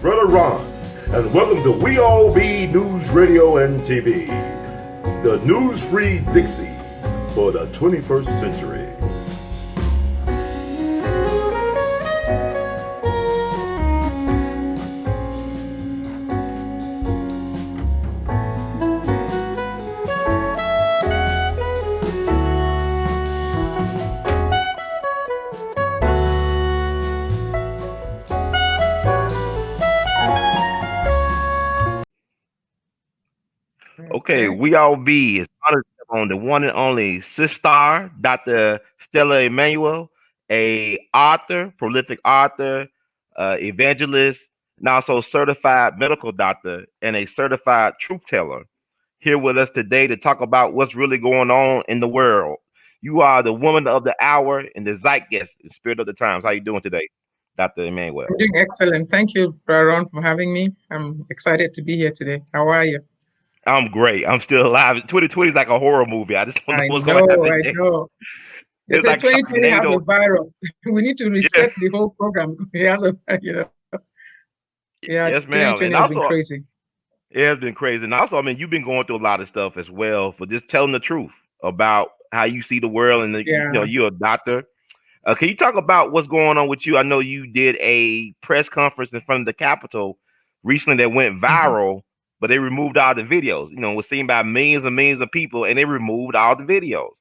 Brother Ron, and welcome to We All Be News Radio and TV, the news-free Dixie for the 21st century. Okay, we all be is honored on the one and only sister, Dr. Stella Emanuel, a author, prolific author, evangelist, and also certified medical doctor and a certified truth teller. Here with us today to talk about what's really going on in the world. You are the woman of the hour and the zeitgeist, the spirit of the times. How you doing today, Dr. Emanuel? I'm doing excellent. Thank you, Baron, for having me. I'm excited to be here today. How are you? I'm great. I'm still alive. 2020 is like a horror movie. I just don't know I what's going to know, happen I next. know. They It's say like 2020 has a Sharknado. virus. We need to Yeah, reset the whole program. It has a, yeah, yes, ma'am. 2020 And has been also, crazy. it has been crazy. And also, I mean, you've been going through a lot of stuff as well for just telling the truth about how you see the world. And Yeah. you're a doctor. Can you talk about what's going on with you? I know you did a press conference in front of the Capitol recently that went Mhm. viral, but they removed all the videos. It was seen by millions and millions of people, and they removed all the videos.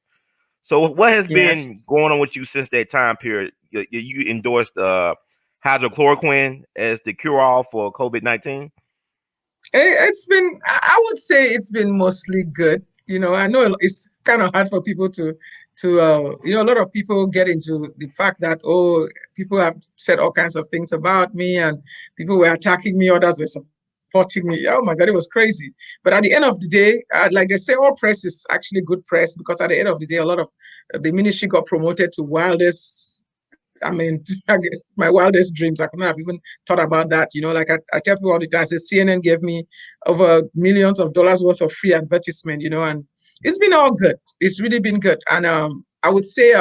So what has been Yes. going on with you since that time period? You endorsed hydrochloroquine as the cure-all for COVID-19. It's been, I would say it's been mostly good. I know it's kind of hard for people to, a lot of people get into the fact that, oh, people have said all kinds of things about me and people were attacking me, others were supporting me. Oh my God, it was crazy. But at the end of the day, like they say, all press is actually good press because at the end of the day, a lot of the ministry got promoted to wildest. I mean, my wildest dreams. I couldn't have even thought about that. Like I tell people all the time, I say CNN gave me over millions of dollars worth of free advertisement, and it's been all good. It's really been good. And I would say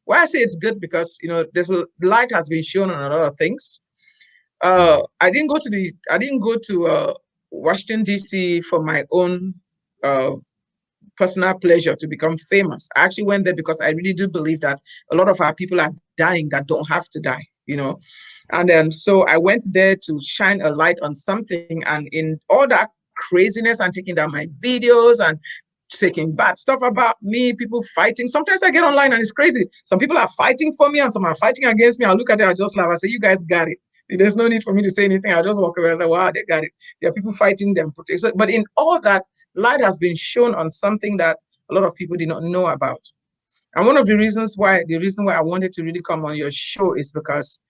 why I say it's good because there's a light has been shown on a lot of things. I didn't go to Washington D.C. for my own uh, personal pleasure to become famous. I actually went there because I really do believe that a lot of our people are dying that don't have to die. And then so I went there to shine a light on something, and in all that craziness and taking down my videos and taking bad stuff about me, people fighting. Sometimes I get online and it's crazy. Some people are fighting for me and some are fighting against me. I look at it, I just laugh. I say, you guys got it. There's no need for me to say anything. I just walk away and say, wow, they got it. There are people fighting them. But in all that, light has been shown on something that a lot of people did not know about. And one of the reason why I wanted to really come on your show is because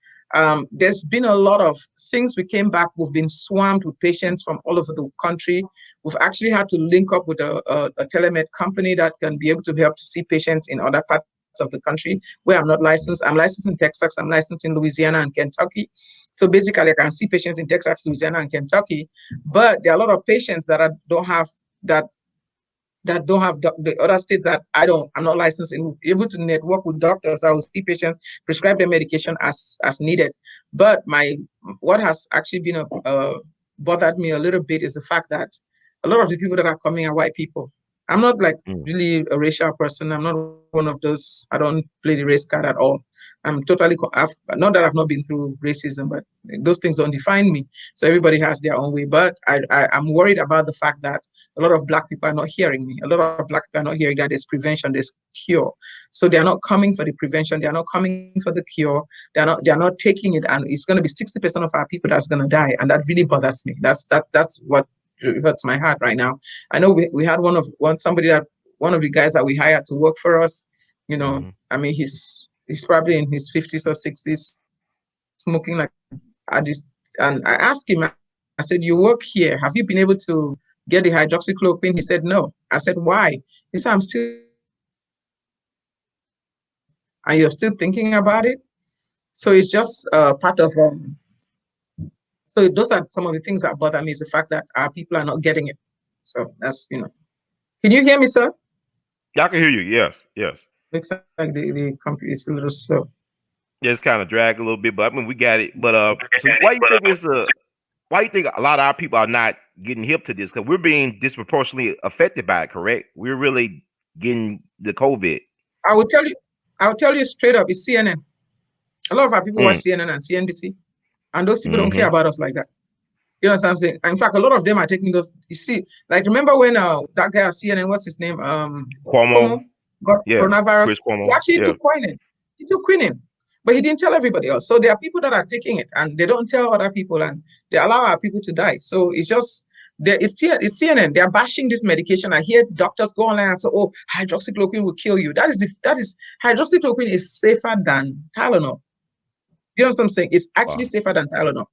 there's been a lot of things we came back, we've been swarmed with patients from all over the country. We've actually had to link up with a telemed company that can be able to help to see patients in other parts of the country where I'm not licensed. I'm licensed in Texas, I'm licensed in Louisiana and Kentucky. So basically, I can see patients in Texas, Louisiana, and Kentucky. But there are a lot of patients that don't have the other states that I'm not licensed in, able to network with doctors. I will see patients, prescribe their medication as needed. But what has actually been bothered me a little bit is the fact that a lot of the people that are coming are white people. I'm not like Mm. really a racial person. I'm not one of those. I don't play the race card at all. I'm totally, not that I've not been through racism, but those things don't define me. So everybody has their own way. But I'm worried about the fact that a lot of Black people are not hearing me. A lot of Black people are not hearing that there's prevention, there's cure. So they are not coming for the prevention. They are not coming for the cure. They are not taking it, and it's going to be 60% of our people that's going to die, and that really bothers me. That's what hurts my heart right now. I know we had one of the guys that we hired to work for us. Mm-hmm. I mean, he's probably in his 50s or 60s, smoking like at this. And I asked him, I said, "You work here. Have you been able to get the hydroxychloroquine?" He said, "No." I said, "Why?" He said, "I'm still thinking about it." And you're still thinking about it. So it's just part of. So those are some of the things that bother me is the fact that our people are not getting it. So that's. Can you hear me, sir? Yeah, I can hear you. Yes, yes. Looks like the computer is a little slow. Yeah, it's kind of dragged a little bit, but I mean we got it. But so why you think it's why do you think a lot of our people are not getting hip to this? Because we're being disproportionately affected by it, correct? We're really getting the COVID. I will tell you straight up, it's CNN. A lot of our people watch CNN and CNBC, and those people don't care about us like that. You know what I'm saying? In fact, a lot of them are taking those. You see, like remember when that guy at CNN, what's his name? Cuomo got coronavirus. Chris Cuomo. He actually took quinine. He took quinine, but he didn't tell everybody else. So there are people that are taking it, and they don't tell other people, and they allow our people to die. So it's just it's CNN. They are bashing this medication. I hear doctors go online and say, "Oh, hydroxychloroquine will kill you." That is hydroxychloroquine is safer than Tylenol. You know what I'm saying? It's actually safer than Tylenol.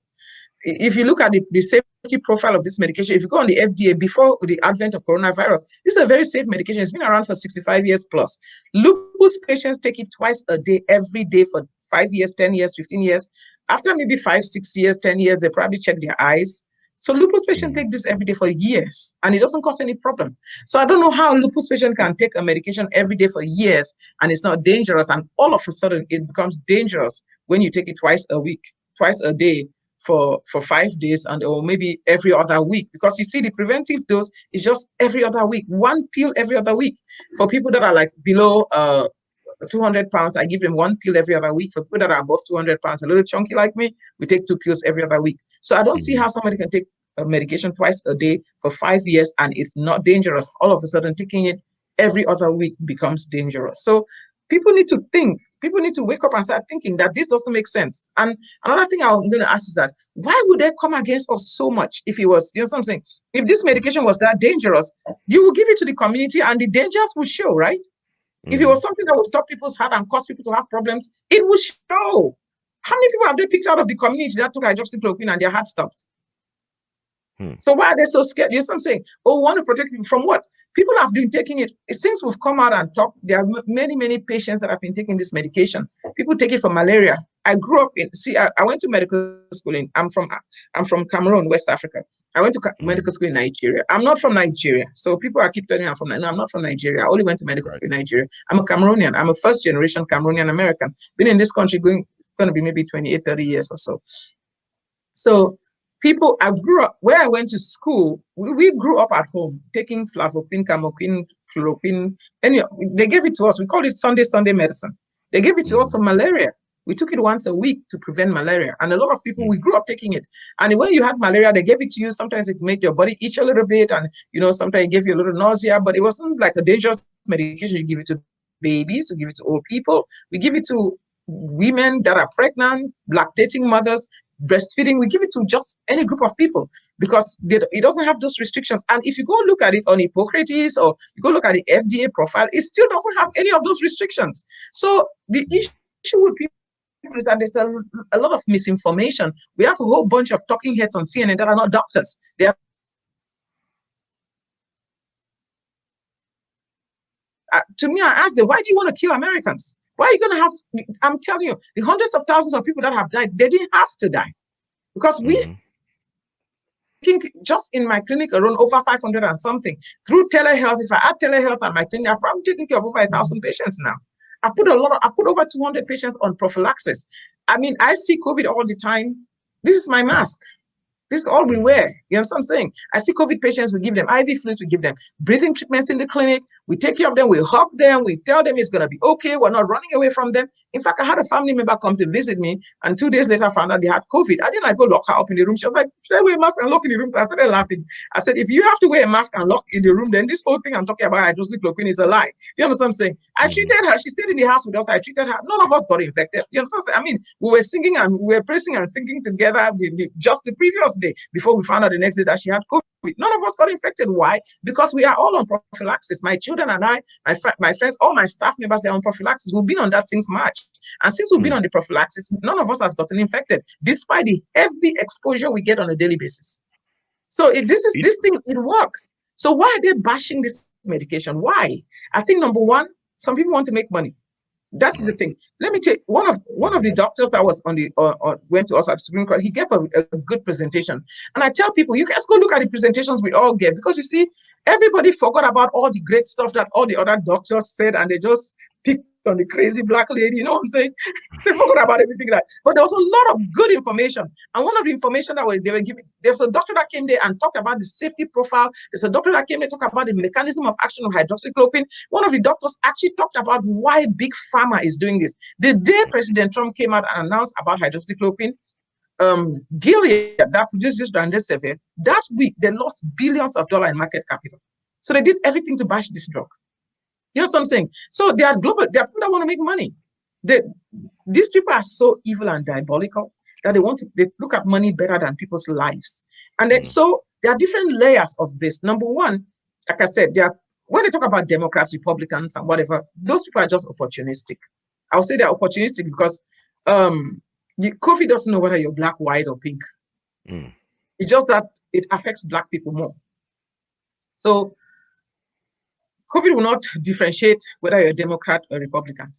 If you look at the safety profile of this medication, if you go on the FDA before the advent of coronavirus, this is a very safe medication. It's been around for 65 years plus. Lupus patients take it twice a day, every day for 5 years, 10 years, 15 years. After maybe 5, 6 years, 10 years, they probably check their eyes. So lupus patients take this every day for years, and it doesn't cause any problem. So I don't know how a lupus patient can take a medication every day for years, and it's not dangerous, and all of a sudden it becomes dangerous when you take it twice a week, twice a day, for 5 days, and or maybe every other week, because you see the preventive dose is just every other week, 1 pill every other week. For people that are like below 200 pounds, I give them 1 pill every other week. For people that are above 200 pounds, a little chunky like me, we take 2 pills every other week. So I don't see how somebody can take a medication twice a day for 5 years and it's not dangerous. All of a sudden taking it every other week becomes dangerous. So people need to think. People need to wake up and start thinking that this doesn't make sense. And another thing I'm going to ask is that, why would they come against us so much if it was, you know what I'm saying? If this medication was that dangerous, you will give it to the community and the dangers will show, right? If it was something that would stop people's heart and cause people to have problems, it will show. How many people have they picked out of the community that took hydroxychloroquine and their heart stopped? So why are they so scared? You know what I'm saying? Oh, we want to protect people from what? People have been taking it. Since we've come out and talked, there are many, many patients that have been taking this medication. People take it for malaria. I grew up in, I went to medical school I'm from Cameroon, West Africa. I went to medical school in Nigeria. I'm not from Nigeria. So people keep telling me I'm from Nigeria. No, I'm not from Nigeria. I only went to medical school in Nigeria. I'm a Cameroonian. I'm a first generation Cameroonian American. Been in this country going to be maybe 28, 30 years or so. So people, I grew up, where I went to school, we grew up at home, taking flavopine, camoquine, chloroquine, and they gave it to us. We called it Sunday medicine. They gave it to us for malaria. We took it once a week to prevent malaria. And a lot of people, we grew up taking it. And when you had malaria, they gave it to you. Sometimes it made your body itch a little bit. And, sometimes it gave you a little nausea, but it wasn't like a dangerous medication. You give it to babies, you give it to old people. We give it to women that are pregnant, lactating mothers, breastfeeding. We give it to just any group of people because it doesn't have those restrictions. And if you go look at it on Hippocrates or you go look at the FDA profile, it still doesn't have any of those restrictions. So the issue with people is that there's a lot of misinformation. We have a whole bunch of talking heads on CNN that are not doctors. They are to me, I asked them, why do you want to kill Americans? Why are you going to have, I'm telling you, the hundreds of thousands of people that have died, they didn't have to die. Because we think just in my clinic around over 500 and something. Through telehealth, if I add telehealth at my clinic, I've probably taken care of over 1,000 patients now. I've put over 200 patients on prophylaxis. I mean, I see COVID all the time. This is my mask. This is all we wear. You know what I'm saying? I see COVID patients, we give them IV fluids, we give them breathing treatments in the clinic. We take care of them, we hug them, we tell them it's going to be okay. We're not running away from them. In fact, I had a family member come to visit me, and 2 days later found out they had COVID. I didn't go lock her up in the room. She was like, should I wear a mask and lock in the room? So I started laughing. I said, if you have to wear a mask and lock in the room, then this whole thing I'm talking about hydroxychloroquine is a lie. You understand what I'm saying? I treated her. She stayed in the house with us. I treated her. None of us got infected. You understand what I'm saying? I mean, we were singing and we were praising and singing together just the previous day before we found out the next day that she had COVID. None of us got infected. Why? Because we are all on prophylaxis. My children and I, my friends, all my staff members are on prophylaxis. We've been on that since March. And since we've been on the prophylaxis, none of us has gotten infected, despite the heavy exposure we get on a daily basis. So this thing, it works. So why are they bashing this medication? Why? I think number one, some people want to make money. That is the thing. Let me tell you, one of the doctors that was went to us at the Supreme Court, he gave a good presentation. And I tell people, you guys go look at the presentations we all get, because you see, everybody forgot about all the great stuff that all the other doctors said, and they just picked on the crazy black lady, you know what I'm saying? They forgot about everything like. But there was a lot of good information. And one of the information that they were giving, there's a doctor that came there and talked about the safety profile. There's a doctor that came there to talk about the mechanism of action of hydroxychloroquine. One of the doctors actually talked about why Big Pharma is doing this. The day President Trump came out and announced about hydroxychloroquine, Gilead, that produces remdesivir, that week they lost billions of dollars in market capital. So they did everything to bash this drug. You know what I'm saying? So they are global. They are people that want to make money. These people are so evil and diabolical that they look at money better than people's lives. And so there are different layers of this. Number one, like I said, when they talk about Democrats, Republicans, and whatever, those people are just opportunistic. I would say they're opportunistic because COVID doesn't know whether you're black, white, or pink. It's just that it affects black people more. So COVID will not differentiate whether you're a Democrat or Republican.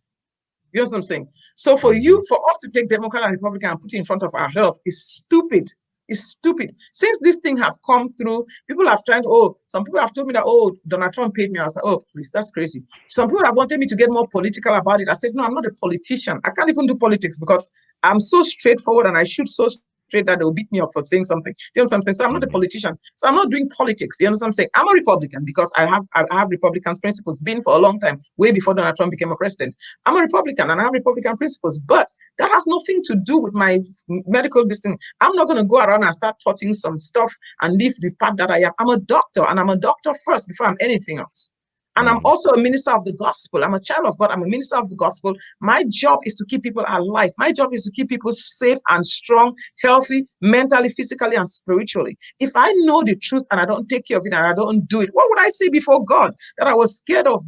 You know what I'm saying? So for us to take Democrat and Republican and put it in front of our health is stupid. It's stupid. Since this thing have come through, people have tried, some people have told me that, Donald Trump paid me. I was like, please, that's crazy. Some people have wanted me to get more political about it. I said, no, I'm not a politician. I can't even do politics because I'm so straightforward and I shoot so straight that they'll beat me up for saying something. You know what I'm saying? So I'm not a politician. So I'm not doing politics. You know what I'm saying? I'm a Republican because I have Republican principles, been for a long time, way before Donald Trump became a president. I'm a Republican and I have Republican principles, but that has nothing to do with my medical distance. I'm not going to go around and start touching some stuff and leave the path that I am. I'm a doctor and I'm a doctor first before I'm anything else. And I'm also a minister of the gospel. I'm a child of God. I'm a minister of the gospel. My job is to keep people alive. My job is to keep people safe and strong, healthy, mentally, physically, and spiritually. If I know the truth and I don't take care of it and I don't do it, what would I say before God? That I was scared of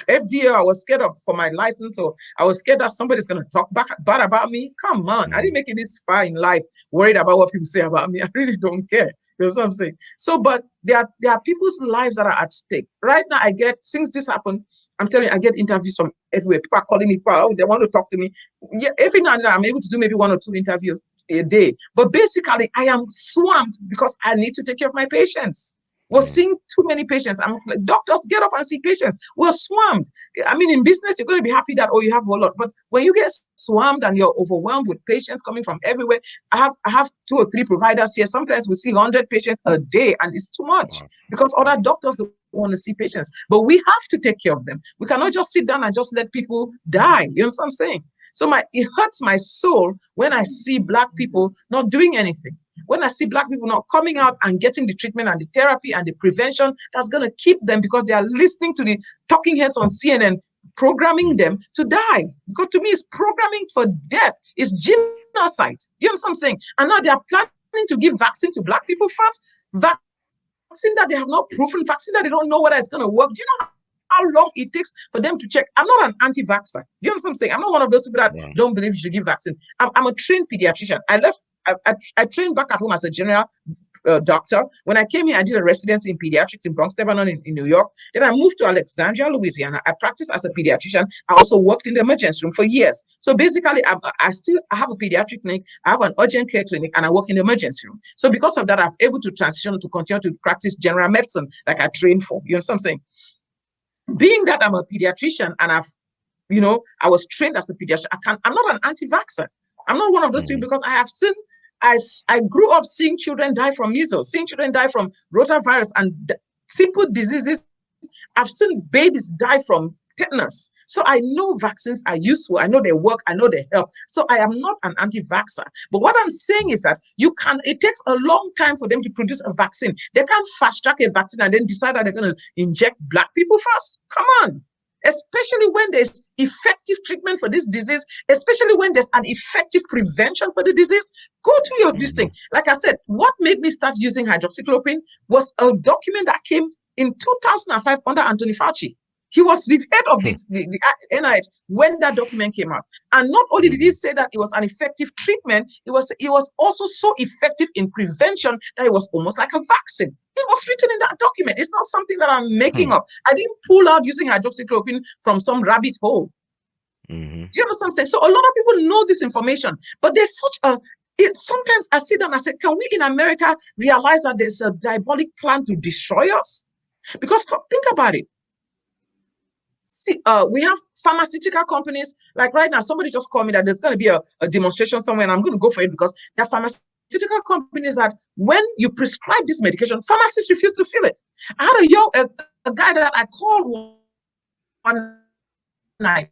FDA, I was scared of for my license, or I was scared that somebody's going to talk bad about me? Come on, I didn't make it this far in life worried about what people say about me. I really don't care. You know what I'm saying? So, but there are people's lives that are at stake. Right now, since this happened, I'm telling you, I get interviews from everywhere. People are calling me, they want to talk to me. Yeah, every now and then I'm able to do maybe 1 or 2 interviews a day. But basically, I am swamped because I need to take care of my patients. We're seeing too many patients. I'm like, doctors, get up and see patients. We're swamped. I mean, in business, you're going to be happy that, you have a lot. But when you get swamped and you're overwhelmed with patients coming from everywhere, I have 2 or 3 providers here. Sometimes we see 100 patients a day, and it's too much because other doctors don't want to see patients. But we have to take care of them. We cannot just sit down and just let people die. You know what I'm saying? So it hurts my soul when I see Black people not doing anything. When I see Black people not coming out and getting the treatment and the therapy and the prevention that's going to keep them, because they are listening to the talking heads on CNN, programming them to die. Because to me, it's programming for death. It's genocide. You know what I'm saying? And now they are planning to give vaccine to Black people first. Vaccine that they have not proven, vaccine that they don't know whether it's going to work. Do you know how long it takes for them to check? I'm not an anti-vaxxer. You know what I'm saying? I'm not one of those people that don't believe you should give vaccine. I'm a trained pediatrician. I trained back at home as a general doctor. When I came here, I did a residency in pediatrics in Bronx, Lebanon, in New York. Then I moved to Alexandria, Louisiana. I practiced as a pediatrician. I also worked in the emergency room for years. So basically, I have a pediatric clinic, I have an urgent care clinic, and I work in the emergency room. So because of that, I'm able to transition to continue to practice general medicine like I trained for. You know what I'm saying? Being that I'm a pediatrician and I was trained as a pediatrician, I'm not an anti-vaxxer. I'm not one of those people because I have seen, I grew up seeing children die from measles, seeing children die from rotavirus and simple diseases. I've seen babies die from tetanus. So I know vaccines are useful. I know they work. I know they help. So I am not an anti-vaxxer. But what I'm saying is that it takes a long time for them to produce a vaccine. They can't fast track a vaccine and then decide that they're going to inject Black people first. Come on. Especially when there's effective treatment for this disease, especially when there's an effective prevention for the disease. Go to this thing. Like I said, what made me start using hydroxychloroquine was a document that came in 2005 under Anthony Fauci. He was the head of the NIH when that document came out. And not only did he say that it was an effective treatment, it was also so effective in prevention that it was almost like a vaccine. It was written in that document. It's not something that I'm making up. I didn't pull out using hydroxychloroquine from some rabbit hole. Do you understand what I'm saying? So a lot of people know this information, but there's sometimes I sit down and I say, can we in America realize that there's a diabolic plan to destroy us? Because think about it. we have pharmaceutical companies. Like right now, somebody just called me that there's going to be a demonstration somewhere, and I'm going to go for it because there are pharmaceutical companies that when you prescribe this medication, pharmacists refuse to fill it. I had a guy that I called one night.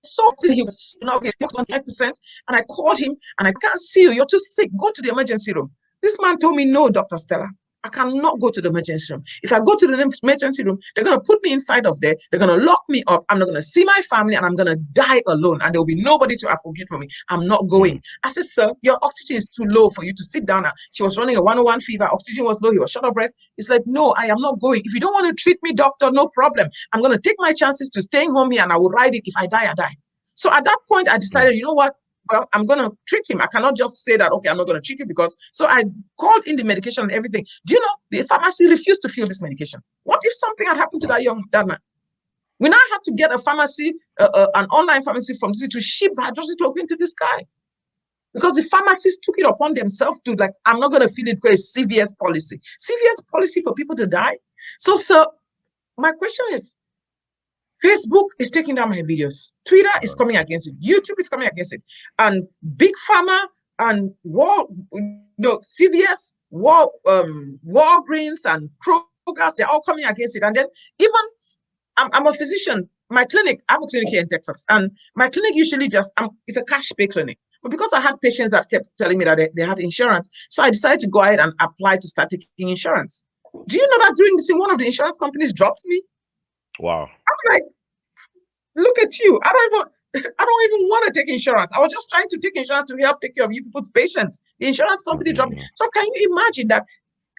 So he was, 5%, and I called him and I can't see you. You're too sick. Go to the emergency room. This man told me, no, Dr. Stella, I cannot go to the emergency room. If I go to the emergency room, they're going to put me inside of there. They're going to lock me up. I'm not going to see my family, and I'm going to die alone. And there will be nobody to advocate for me. I'm not going. I said, sir, your oxygen is too low for you to sit down. She was running a 101 fever. Oxygen was low. He was short of breath. It's like, no, I am not going. If you don't want to treat me, doctor, no problem. I'm going to take my chances to staying home here, and I will ride it. If I die, I die. So at that point, I decided, you know what? Well, I'm going to treat him. I cannot just say that, okay, I'm not going to treat you because. So I called in the medication and everything. Do you know the pharmacy refused to fill this medication? What if something had happened to that man? We now had to get a pharmacy, an online pharmacy from city to ship hydroxychloroquine to this guy because the pharmacists took it upon themselves to like, I'm not going to fill it because it's CVS policy. CVS policy for people to die. So, sir, my question is, Facebook is taking down my videos. Twitter is coming against it. YouTube is coming against it. And Big Pharma and CVS, Walgreens and Kroger's, they're all coming against it. And then even, I'm a physician. My clinic, I have a clinic here in Texas. And my clinic usually it's a cash pay clinic. But because I had patients that kept telling me that they had insurance, so I decided to go ahead and apply to start taking insurance. Do you know that during this, one of the insurance companies drops me? Wow. I'm like, look at you. I don't even want to take insurance. I was just trying to take insurance to help take care of you people's patients. The insurance company dropped me. So can you imagine that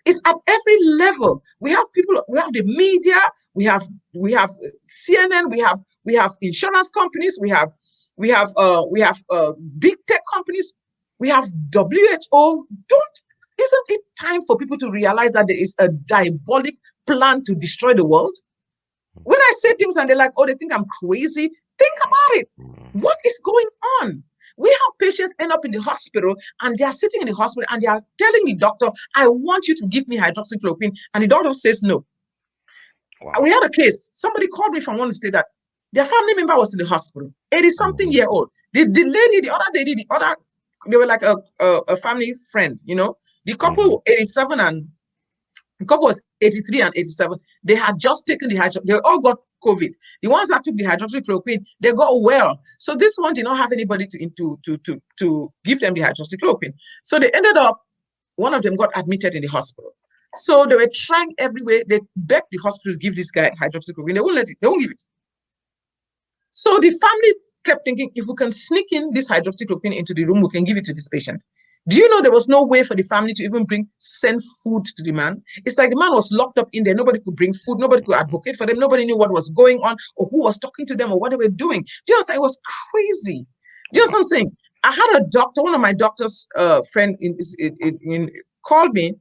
it's at every level? We have people, we have the media, we have CNN, we have insurance companies, we have big tech companies, we have WHO. Isn't it time for people to realize that there is a diabolic plan to destroy the world? When I say things and they're like, oh, they think I'm crazy, think about it. What is going on? We have patients end up in the hospital and they are sitting in the hospital and they are telling the doctor, I want you to give me hydroxychloroquine. And the doctor says no. Wow. We had a case. Somebody called me from one to say that their family member was in the hospital, 80-something year old. The lady, they were like a family friend, you know. The couple, 87 and the couple was 83 and 87. They had just taken they all got COVID. The ones that took the hydroxychloroquine, they got well. So this one did not have anybody to give them the hydroxychloroquine. So they ended up, one of them got admitted in the hospital. So they were trying every way. They begged the hospital to give this guy hydroxychloroquine. They won't give it. So the family kept thinking, if we can sneak in this hydroxychloroquine into the room, we can give it to this patient. Do you know there was no way for the family to even send food to the man? It's like the man was locked up in there. Nobody could bring food. Nobody could advocate for them. Nobody knew what was going on or who was talking to them or what they were doing. Do you know what I'm saying? It was crazy. Do you know what I'm saying? I had a doctor, one of my doctor's friend called me.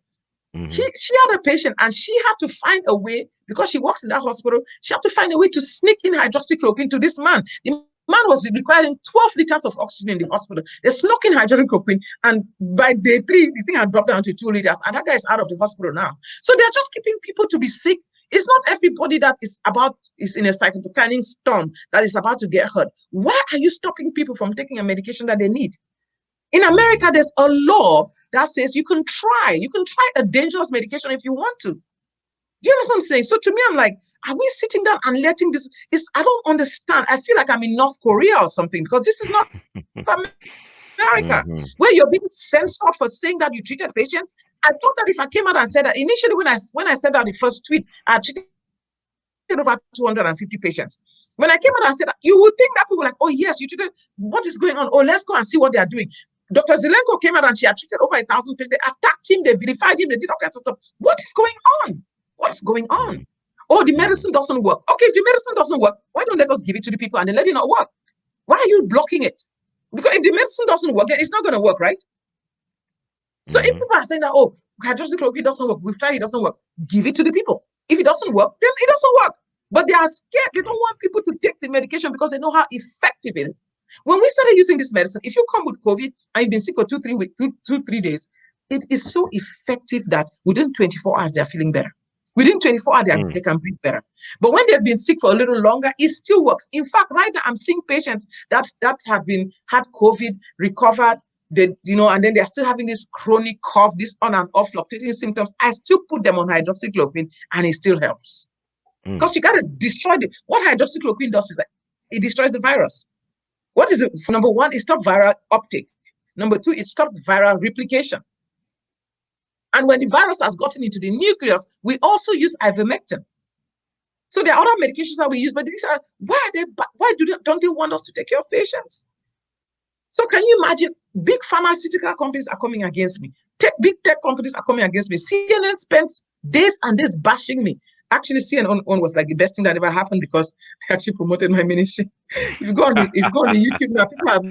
She had a patient and she had to find a way, because she works in that hospital, she had to find a way to sneak in hydroxychloroquine to this man. The man was requiring 12 liters of oxygen in the hospital. They snuck in hydroxychloroquine, and by day 3, the thing had dropped down to 2 liters, and that guy is out of the hospital now. So they're just keeping people to be sick. It's not everybody that is in a cytokine storm that is about to get hurt. Why are you stopping people from taking a medication that they need? In America, there's a law that says you can try a dangerous medication if you want to. Do you know what I'm saying? So to me, I'm like, are we sitting down and letting this? I don't understand. I feel like I'm in North Korea or something, because this is not America, where you're being censored for saying that you treated patients. I thought that if I came out and said that, initially when I said that the first tweet, I treated over 250 patients. When I came out and said that, you would think that people were like, oh yes, you treated, what is going on? Oh, let's go and see what they are doing. Dr. Zelenko came out and she had treated over 1,000 patients. They attacked him, they vilified him, they did all kinds of stuff. What is going on? What's going on? Oh, the medicine doesn't work. Okay, if the medicine doesn't work, why don't let us give it to the people and then let it not work? Why are you blocking it? Because if the medicine doesn't work, then it's not going to work, right? So if people are saying that, oh, hydroxychloroquine doesn't work, we've tried, it doesn't work, give it to the people. If it doesn't work, then it doesn't work. But they are scared. They don't want people to take the medication because they know how effective it is. When we started using this medicine, if you come with COVID and you've been sick for 2-3 days, it is so effective that within 24 hours, they're feeling better. Within 24 hours, they can breathe better. But when they've been sick for a little longer, it still works. In fact, right now I'm seeing patients that have had COVID, recovered, and then they're still having this chronic cough, this on and off fluctuating symptoms. I still put them on hydroxychloroquine, and it still helps. Because you got to destroy what hydroxychloroquine does is that it destroys the virus. What is it? Number one, it stops viral uptake. Number two, it stops viral replication. And when the virus has gotten into the nucleus, we also use ivermectin. So there are other medications that we use, but these are don't they want us to take care of patients? So can you imagine? Big pharmaceutical companies are coming against me. Big tech companies are coming against me. CNN spent days and days bashing me. Actually, CNN was like the best thing that ever happened because they actually promoted my ministry. If you go on the YouTube now, people are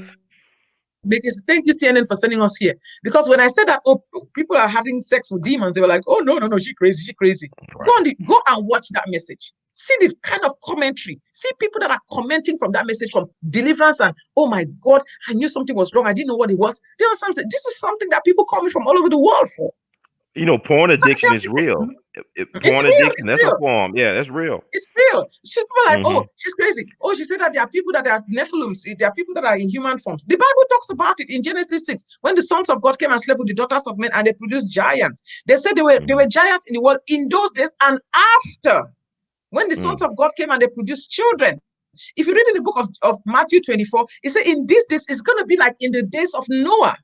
because thank you, TNN, for sending us here. Because when I said that, people are having sex with demons, they were like, oh, no, she's crazy. Right. Go and watch that message. See the kind of commentary. See people that are commenting from that message from deliverance and, oh my God, I knew something was wrong. I didn't know what it was. This is something that people call me from all over the world for. Porn addiction is real. Porn addiction, that's a form. Yeah, that's real. It's real. See, people are like, oh, she's crazy. Oh, she said that there are people that are Nephilims. There are people that are in human forms. The Bible talks about it in Genesis 6. When the sons of God came and slept with the daughters of men and they produced giants. They said they were giants in the world in those days and after. When the sons of God came and they produced children. If you read in the book of Matthew 24, it said in these days, it's going to be like in the days of Noah.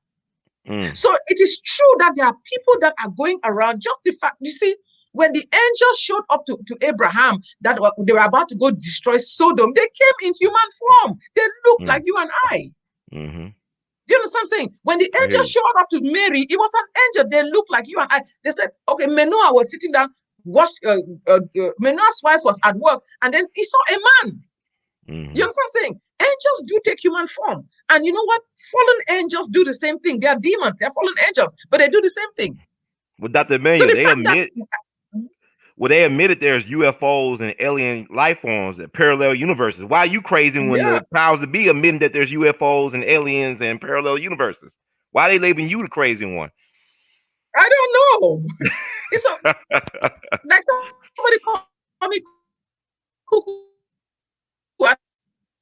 So it is true that there are people that are going around. Just the fact, you see, when the angels showed up to Abraham, that they were about to go destroy Sodom, they came in human form. They looked like you and I. Do you understand what I'm saying? When the angels showed up to Mary, it was an angel. They looked like you and I. They said, okay, Manoah was sitting down, Manoah's wife was at work, and then he saw a man. You understand what I'm saying? Angels do take human form. And you know what? Fallen angels do the same thing. They are demons. They're fallen angels, but they do the same thing. Well, Dr. Emmanuel, they admitted there's UFOs and alien life forms and parallel universes. Why are you crazy when the powers that be admitting that there's UFOs and aliens and parallel universes? Why are they labeling you the crazy one? I don't know. It's like somebody called me cuckoo.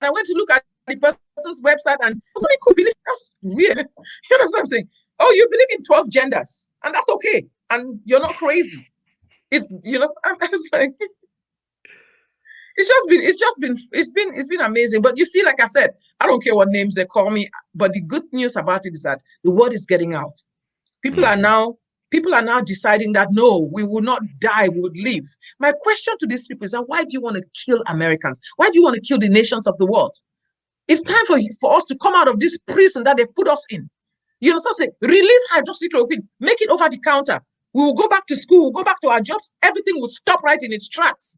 I went to look at the person's website and somebody could believe. That's weird. You know what I'm saying? Oh, you believe in 12 genders, and that's okay, and you're not crazy. It's I was like, it's been amazing. But you see, like I said, I don't care what names they call me. But the good news about it is that the word is getting out. People are now deciding that no, we will not die, we would live. My question to these people is that why do you want to kill Americans? Why do you want to kill the nations of the world? It's time for us to come out of this prison that they've put us in. You know, so say, release hydroxychloroquine, make it over the counter. We will go back to school, we'll go back to our jobs, everything will stop right in its tracks.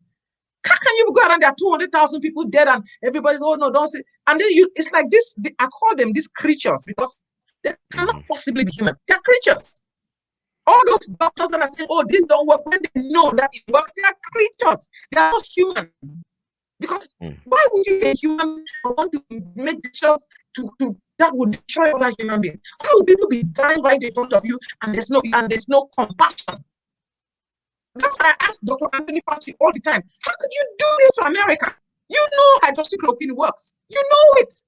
How can you go around, there are 200,000 people dead and everybody's, oh no, don't say, and then it's like this, I call them these creatures because they cannot possibly be human. They're creatures. All those doctors that are saying, oh, this don't work, when they know that it works, they are creatures. They are not human. Because why would you be a human want to make the show that would destroy other human beings? Why would people be dying right in front of you and there's no compassion? That's why I ask Dr. Anthony Fauci all the time, how could you do this to America? You know hydroxychloroquine works. You know it.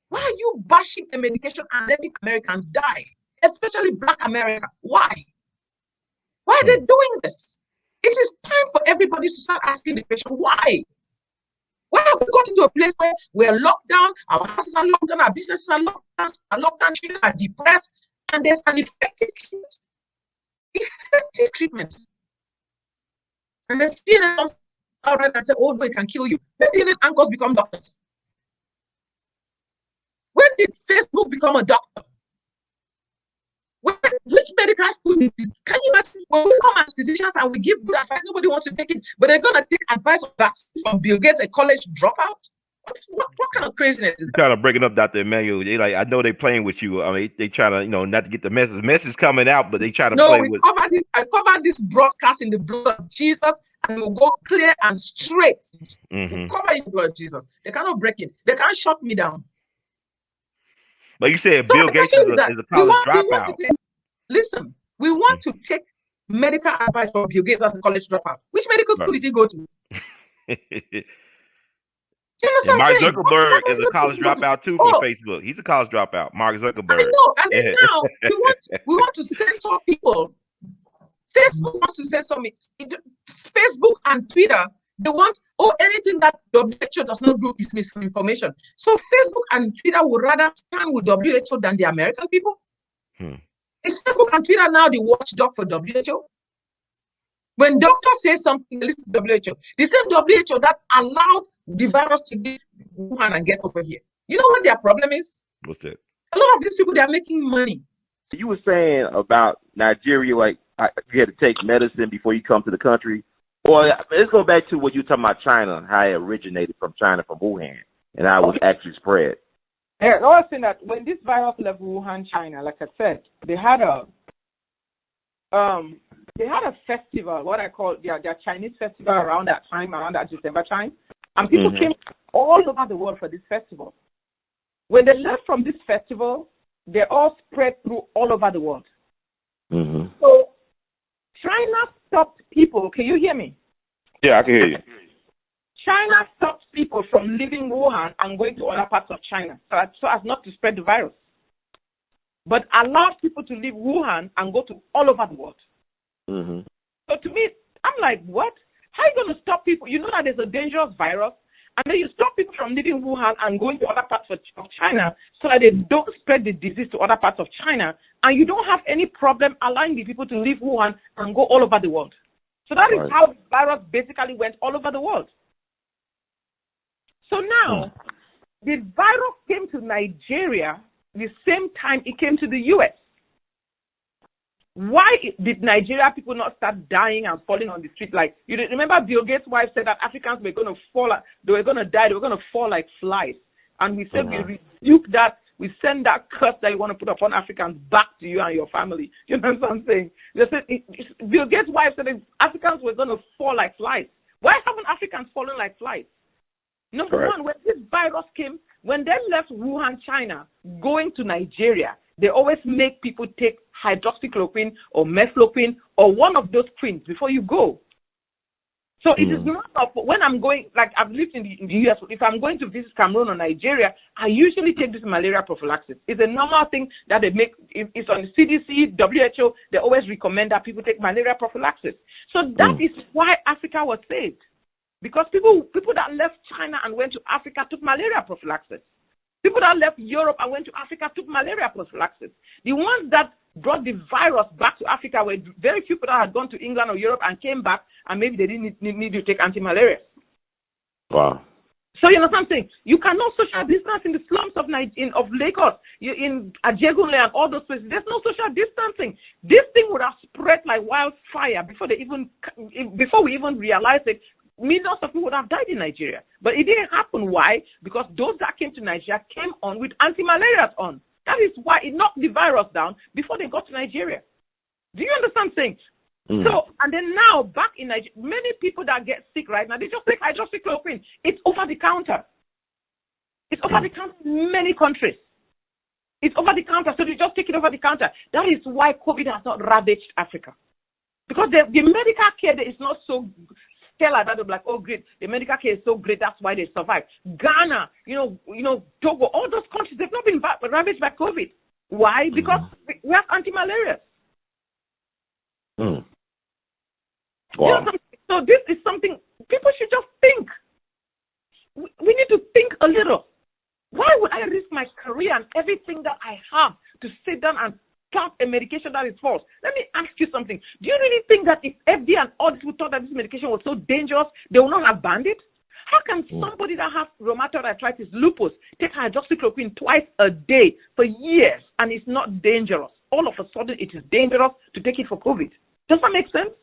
Why are you bashing a medication and letting Americans die? Especially Black America. Why? Why are they doing this? It is time for everybody to start asking the question, why? Why have we gotten to a place where we're locked down, our houses are locked down, our businesses are locked down, children are depressed, and there's an effective treatment. Effective treatment. And then CNN comes out and say, oh no, it can kill you. When did anchors become doctors? When did Facebook become a doctor? Which medical school can you imagine when we come as physicians and we give good advice, nobody wants to take it, but they're gonna take advice of that from Bill Gates, a college dropout? What kind of craziness is that? Kind of breaking up Dr. Emmanuel. They I know they're playing with you. I mean, they try to, not to get the message. The message coming out, but they try to play with. I covered this broadcast in the blood of Jesus, and we'll go clear and straight. We'll cover in the blood of Jesus. They cannot break it. They can't shut me down. But you said Bill Gates is a college dropout. Listen, we want to take medical advice from Bill Gates as a college dropout. Which medical school did he go to? And Mark Zuckerberg is a college dropout too from Facebook. He's a college dropout. Mark Zuckerberg. I know. And then now we want to censor people. Facebook wants to censor me. Facebook and Twitter, they want, anything that WHO does not do is misinformation. So Facebook and Twitter would rather stand with WHO than the American people. Is Facebook and Twitter now the watchdog for WHO? When doctors say something, they listen to WHO. The same WHO that allowed the virus to get Wuhan and get over here. You know what their problem is? What's it? A lot of these people, they are making money. You were saying about Nigeria, like you had to take medicine before you come to the country. Or let's go back to what you were talking about China, how it originated from China, from Wuhan, and how it was actually spread. Yeah, I was saying that when this virus left Wuhan, China, like I said, they had a festival, what I call their Chinese festival around that time, around that December time, and people came all over the world for this festival. When they left from this festival, they all spread through all over the world. So China stopped people. Can you hear me? Yeah, I can hear you. China stopped people from leaving Wuhan and going to other parts of China so as not to spread the virus, but allowed people to leave Wuhan and go to all over the world. So to me, I'm like, what? How are you going to stop people? You know that there's a dangerous virus, and then you stop people from leaving Wuhan and going to other parts of China so that they don't spread the disease to other parts of China, and you don't have any problem allowing the people to leave Wuhan and go all over the world. So that is how the virus basically went all over the world. So now, the virus came to Nigeria the same time it came to the U.S. Why did Nigeria people not start dying and falling on the street? Like, you remember Bill Gates' wife said that Africans were going to fall, they were going to die, they were going to fall like flies. And we said we rebuke that, we send that curse that you want to put upon Africans back to you and your family. You know what I'm saying? They said, Bill Gates' wife said that Africans were going to fall like flies. Why haven't Africans fallen like flies? Number one, when this virus came, when they left Wuhan, China, going to Nigeria, they always make people take hydroxychloroquine or mefloquine or one of those queens before you go. So it is not when I'm going, like I've lived in the US, if I'm going to visit Cameroon or Nigeria, I usually take this malaria prophylaxis. It's a normal thing that they make. It's on the CDC, WHO, they always recommend that people take malaria prophylaxis. So that is why Africa was saved. Because people that left China and went to Africa took malaria prophylaxis. People that left Europe and went to Africa took malaria prophylaxis. The ones that brought the virus back to Africa were very few people that had gone to England or Europe and came back, and maybe they didn't need to take anti-malaria. Wow. So you know something? You cannot social distance in the slums of Lagos, in Ajegunle and all those places. There's no social distancing. This thing would have spread like wildfire before we even realized it. Millions of people would have died in Nigeria. But it didn't happen. Why? Because those that came to Nigeria came on with anti-malarias on. That is why it knocked the virus down before they got to Nigeria. Do you understand saying? So, and then now back in Nigeria, many people that get sick right now, they just take hydroxychloroquine. It's over the counter. It's over the counter in many countries. It's over the counter, so they just take it over the counter. That is why COVID has not ravaged Africa. Because the medical care there is not so stellar that they're like, oh great, the medical care is so great, that's why they survive. Ghana, Togo, all those countries, they've not been ravaged by COVID. Why? Because we have anti-malaria. Wow. So this is something people should just think. We need to think a little. Why would I risk my career and everything that I have to sit down and start a medication that is false? Let me ask you something. Do you really think that if FDA and all people thought that this medication was so dangerous, they would not have banned it? How can somebody that has rheumatoid arthritis, lupus, take hydroxychloroquine twice a day for years and it's not dangerous? All of a sudden, it is dangerous to take it for COVID. Does that make sense?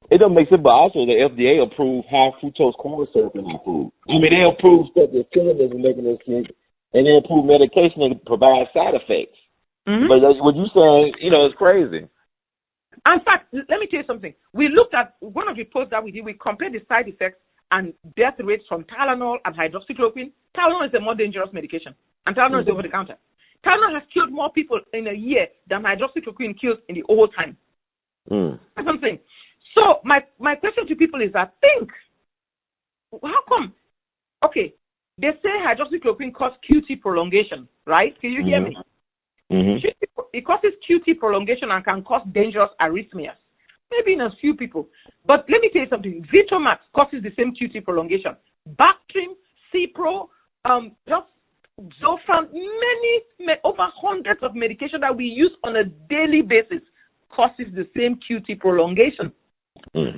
It doesn't make sense, but also the FDA approved high fructose corn syrup in our food. I mean, they approve stuff that's killing us and making us sick, and they approve medication that provides side effects. But what you're saying, it's crazy. In fact, let me tell you something. We looked at one of the posts that we did. We compared the side effects and death rates from Tylenol and hydroxychloroquine. Tylenol is a more dangerous medication, and Tylenol is over the counter. Tylenol has killed more people in a year than hydroxychloroquine kills in the whole time. That's something. So my question to people is that how come? Okay, they say hydroxychloroquine causes QT prolongation, right? Can you hear me? It causes QT prolongation and can cause dangerous arrhythmias. Maybe in a few people. But let me tell you something. Zithromax causes the same QT prolongation. Bactrim, Cipro, just Zofran, many, over hundreds of medication that we use on a daily basis causes the same QT prolongation. The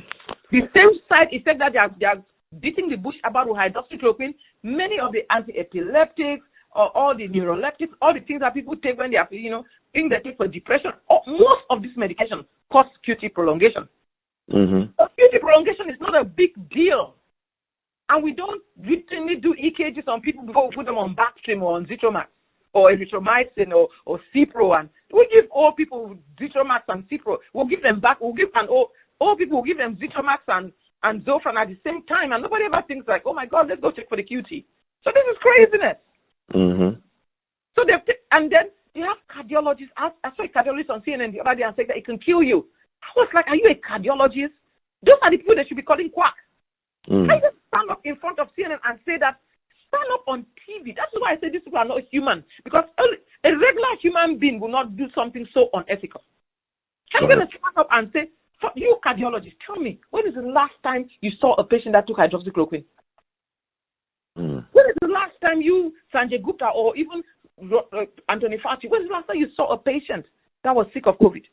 same side effect that they are beating the bush about with hydroxychloroquine, many of the anti-epileptics, or all the neuroleptics, all the things that people take when they are, things they take for depression, most of this medication cause QT prolongation. QT prolongation is not a big deal. And we don't routinely do EKGs on people before we put them on Bactrim or on Zithromax or erythromycin or Cipro. And we give all people Zithromax and Cipro. We'll give them back. We'll give all people will give them Zithromax and Zofran at the same time. And nobody ever thinks like, oh my God, let's go check for the QT. So this is craziness. So and then you have cardiologists. I saw a cardiologist on CNN the other day and said that it can kill you. I was like, are you a cardiologist? Those are the people that should be calling quack. I just stand up in front of CNN and say that, stand up on TV. That's why I say these people are not human. Because a regular human being will not do something so unethical. I'm going to stand up and say, you cardiologist, tell me, when is the last time you saw a patient that took hydroxychloroquine? When is the last time you, Sanjay Gupta, or even Anthony Fauci, when is the last time you saw a patient that was sick of COVID?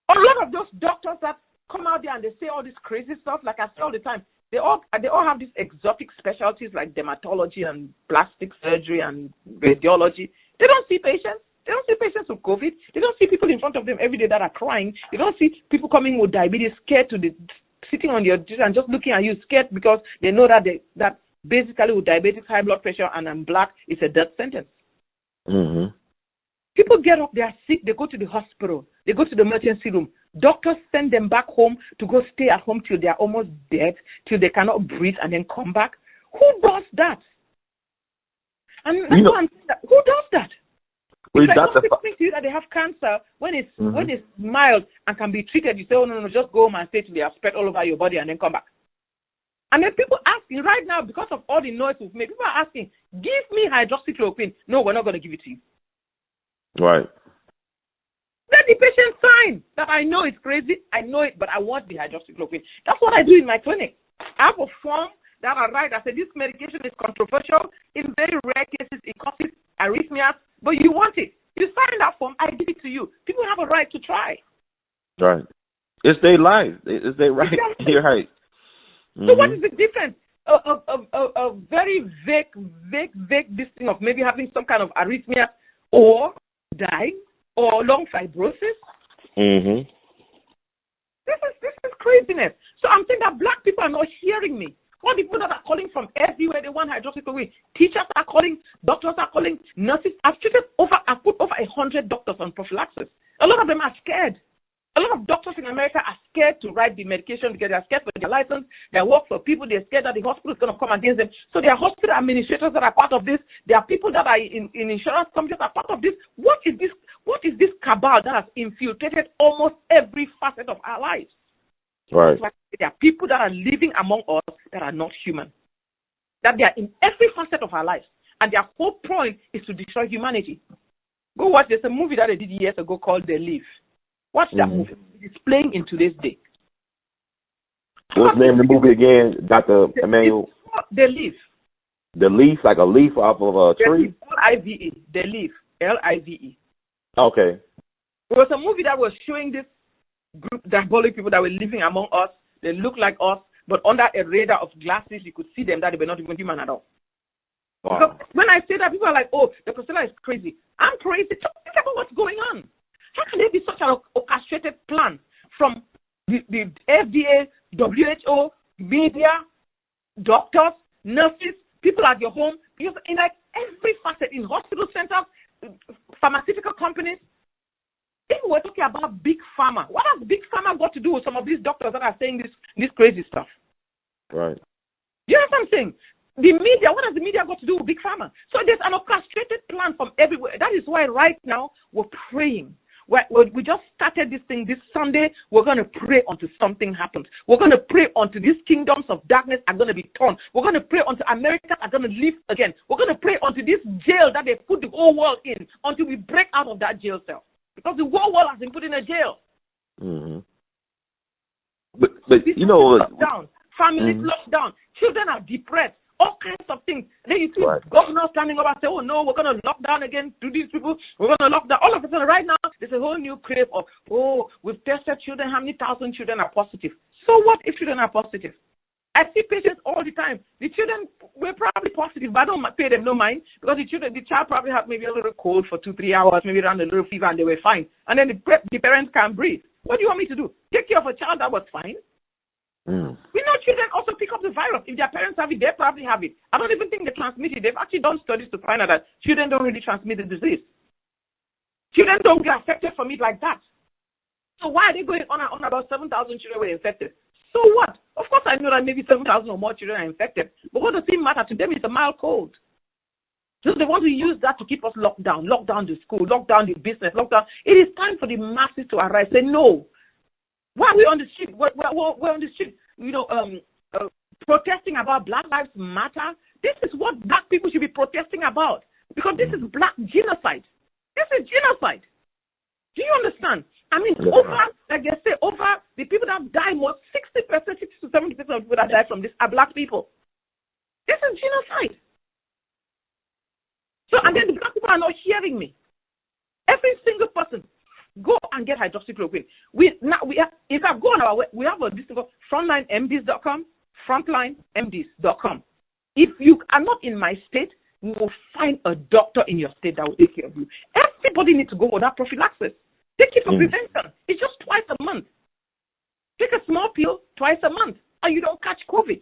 A lot of those doctors that come out there and they say all this crazy stuff, like I say all the time, they all have these exotic specialties like dermatology and plastic surgery and radiology. They don't see patients. They don't see patients with COVID. They don't see people in front of them every day that are crying. They don't see people coming with diabetes, scared sitting on your and just looking at you, scared because they know that that basically with diabetes, high blood pressure, and I'm black, it's a death sentence. People get up, they are sick, they go to the hospital, they go to the emergency room. Doctors send them back home to go stay at home till they are almost dead, till they cannot breathe and then come back. Who does that? And who does that? It's like something to you that they have cancer when it's mild and can be treated. You say, oh no, just go home and stay till they have spread all over your body and then come back. And then people asking right now, because of all the noise we've made, people are asking, give me hydroxychloroquine. No, we're not going to give it to you. Right. Let the patient sign that I know it's crazy, I know it, but I want the hydroxychloroquine. That's what I do in my clinic. I have a form that I write. I say this medication is controversial. In very rare cases, it causes arrhythmias, but you want it. You sign that form, I give it to you. People have a right to try. Right. It's their life. It's their right. You're right. So what is the difference? A very vague this thing of maybe having some kind of arrhythmia or dying or lung fibrosis. This is craziness. So I'm saying that black people are not hearing me. All the people that are calling from everywhere, they want hydroxychloroquine. Teachers are calling, doctors are calling, nurses. I've put over 100 doctors on prophylaxis. A lot of them are scared. A lot of doctors in America are scared to write the medication because they're scared for their license. They work for people. They're scared that the hospital is going to come against them. So there are hospital administrators that are part of this. There are people that are in insurance companies that are part of this. What is this cabal that has infiltrated almost every facet of our lives? Right. There are people that are living among us that are not human. That they are in every facet of our lives. And their whole point is to destroy humanity. Go watch. There's a movie that I did years ago called The Leaf. Watch that movie. It's playing in today's day. What's the name of the movie again, Dr. Emmanuel? The Leaf. The Leaf, like a leaf off of a tree? L-I-V-E. The Leaf. L-I-V-E. Okay. It was a movie that was showing this group, diabolic people that were living among us. They looked like us, but under a radar of glasses, you could see them that they were not even human at all. Wow. So when I say that, people are like, oh, Dr. Stella is crazy. I'm crazy. Think about what's going on. How can there be such an orchestrated plan from the FDA, WHO, media, doctors, nurses, people at your home, in like every facet, in hospital centers, pharmaceutical companies? If we're talking about big pharma, what has big pharma got to do with some of these doctors that are saying this crazy stuff? Right. You know what I'm saying? The media, what has the media got to do with big pharma? So there's an orchestrated plan from everywhere. That is why right now we're praying. We just started this thing this Sunday. We're going to pray until something happens. We're going to pray until these kingdoms of darkness are going to be torn. We're going to pray until America are going to live again. We're going to pray until this jail that they put the whole world in, until we break out of that jail cell. Because the whole world has been put in a jail. Mm-hmm. But you know, locked down. Families locked down. Children are depressed. All kinds of things. Then you see governors standing up and say, oh no, we're going to lock down again to these people. We're going to lock down. All of a sudden, right now, there's a whole new crave of, oh, we've tested children. How many thousand children are positive? So what if children are positive? I see patients all the time. The children were probably positive, but I don't pay them no mind because the child probably had maybe a little cold for 2-3 hours, maybe around a little fever, and they were fine. And then the parents can't breathe. What do you want me to do? Take care of a child that was fine? We know children also pick up the virus. If their parents have it, they probably have it. I don't even think they transmit it. They've actually done studies to find out that children don't really transmit the disease. Children don't get affected from it like that. So why are they going on and on about 7,000 children were infected? So what? Of course I know that maybe 7,000 or more children are infected. But what does it matter? To them it's a mild cold. So they want to use that to keep us locked down the school, lock down the business, lock down. It is time for the masses to arise. Say no. Why are we on the street? We're on the street, protesting about Black Lives Matter. This is what Black people should be protesting about because this is Black genocide. This is genocide. Do you understand? I mean, over the people that die, most 60%, 60 to 70% of people that die from this are Black people. This is genocide. So, and then the Black people are not hearing me. Every single person. Go and get hydroxychloroquine. We have gone our way. We have a this called frontlinemds.com, frontlinemds.com. If you are not in my state, we will find a doctor in your state that will take care of you. Everybody needs to go for that prophylaxis. Take it for prevention. It's just twice a month. Take a small pill twice a month, and you don't catch COVID.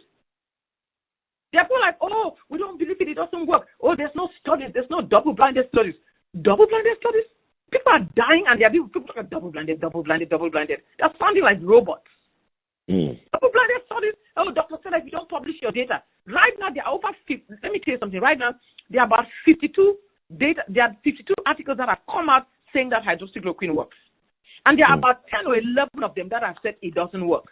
They're like, oh, we don't believe it doesn't work. Oh, there's no studies. There's no double-blinded studies. Double-blinded studies? People are dying and people are double-blinded. They're sounding like robots. Double-blinded studies. Oh, doctor said if you don't publish your data. Right now, there are over 50. Let me tell you something. Right now, there are about 52 articles that have come out saying that hydroxychloroquine works. And there are about 10 or 11 of them that have said it doesn't work.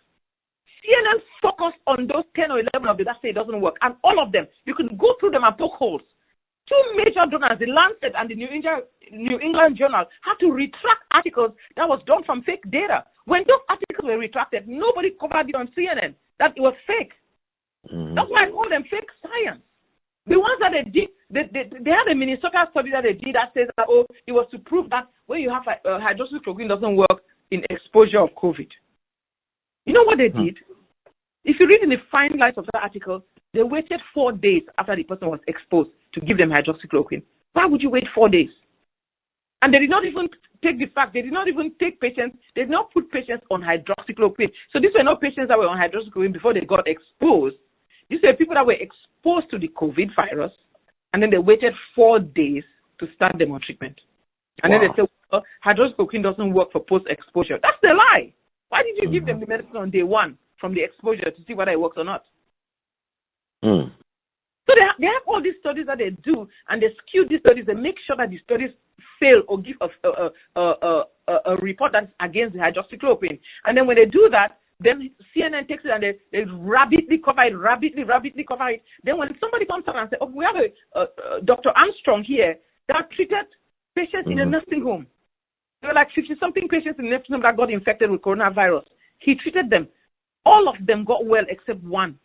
CNN focused on those 10 or 11 of them that say it doesn't work. And all of them, you can go through them and poke holes. Two major journals, the Lancet and the New England Journal, had to retract articles that was done from fake data. When those articles were retracted, nobody covered it on CNN, that it was fake. That's why I call them fake science. The ones that they did, they had a Minnesota study that they did that says that, oh, it was to prove that when you have hydroxychloroquine doesn't work in exposure of COVID. You know what they did? If you read in the fine lines of that article, they waited 4 days after the person was exposed to give them hydroxychloroquine. Why would you wait 4 days? And they did not even take the fact, they did not even take patients, they did not put patients on hydroxychloroquine. So these were not patients that were on hydroxychloroquine before they got exposed. These were people that were exposed to the COVID virus, and then they waited 4 days to start them on treatment. And then they said, well, hydroxychloroquine doesn't work for post-exposure. That's the lie. Why did you give them the medicine on day one from the exposure to see whether it works or not? So they have all these studies that they do, and they skew these studies. They make sure that the studies fail or give a report that's against the hydroxychloroquine. And then when they do that, then CNN takes it and they rapidly cover it. Then when somebody comes out and says, oh, we have a Dr. Armstrong here that treated patients in a nursing home. There were like 50-something patients in the nursing home that got infected with coronavirus. He treated them. All of them got well except one.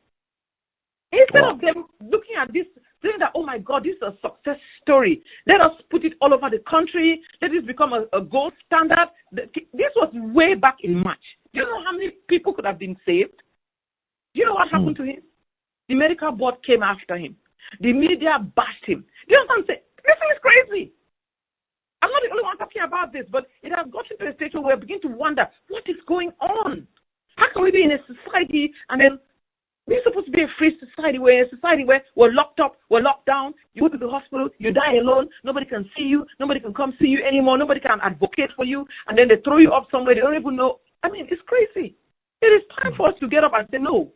Instead of them looking at this, saying that, oh my God, this is a success story. Let us put it all over the country. Let this become a gold standard. This was way back in March. Do you know how many people could have been saved? Do you know what happened to him? The medical board came after him. The media bashed him. Do you know what I'm saying? This thing is crazy. I'm not the only one talking about this, but it has gotten to a stage where we begin to wonder, what is going on? How can we be in a society and then we're supposed to be a free society where we're locked up, we're locked down, you go to the hospital, you die alone, nobody can see you, nobody can come see you anymore, nobody can advocate for you, and then they throw you up somewhere, they don't even know. I mean, it's crazy. It is time for us to get up and say, no.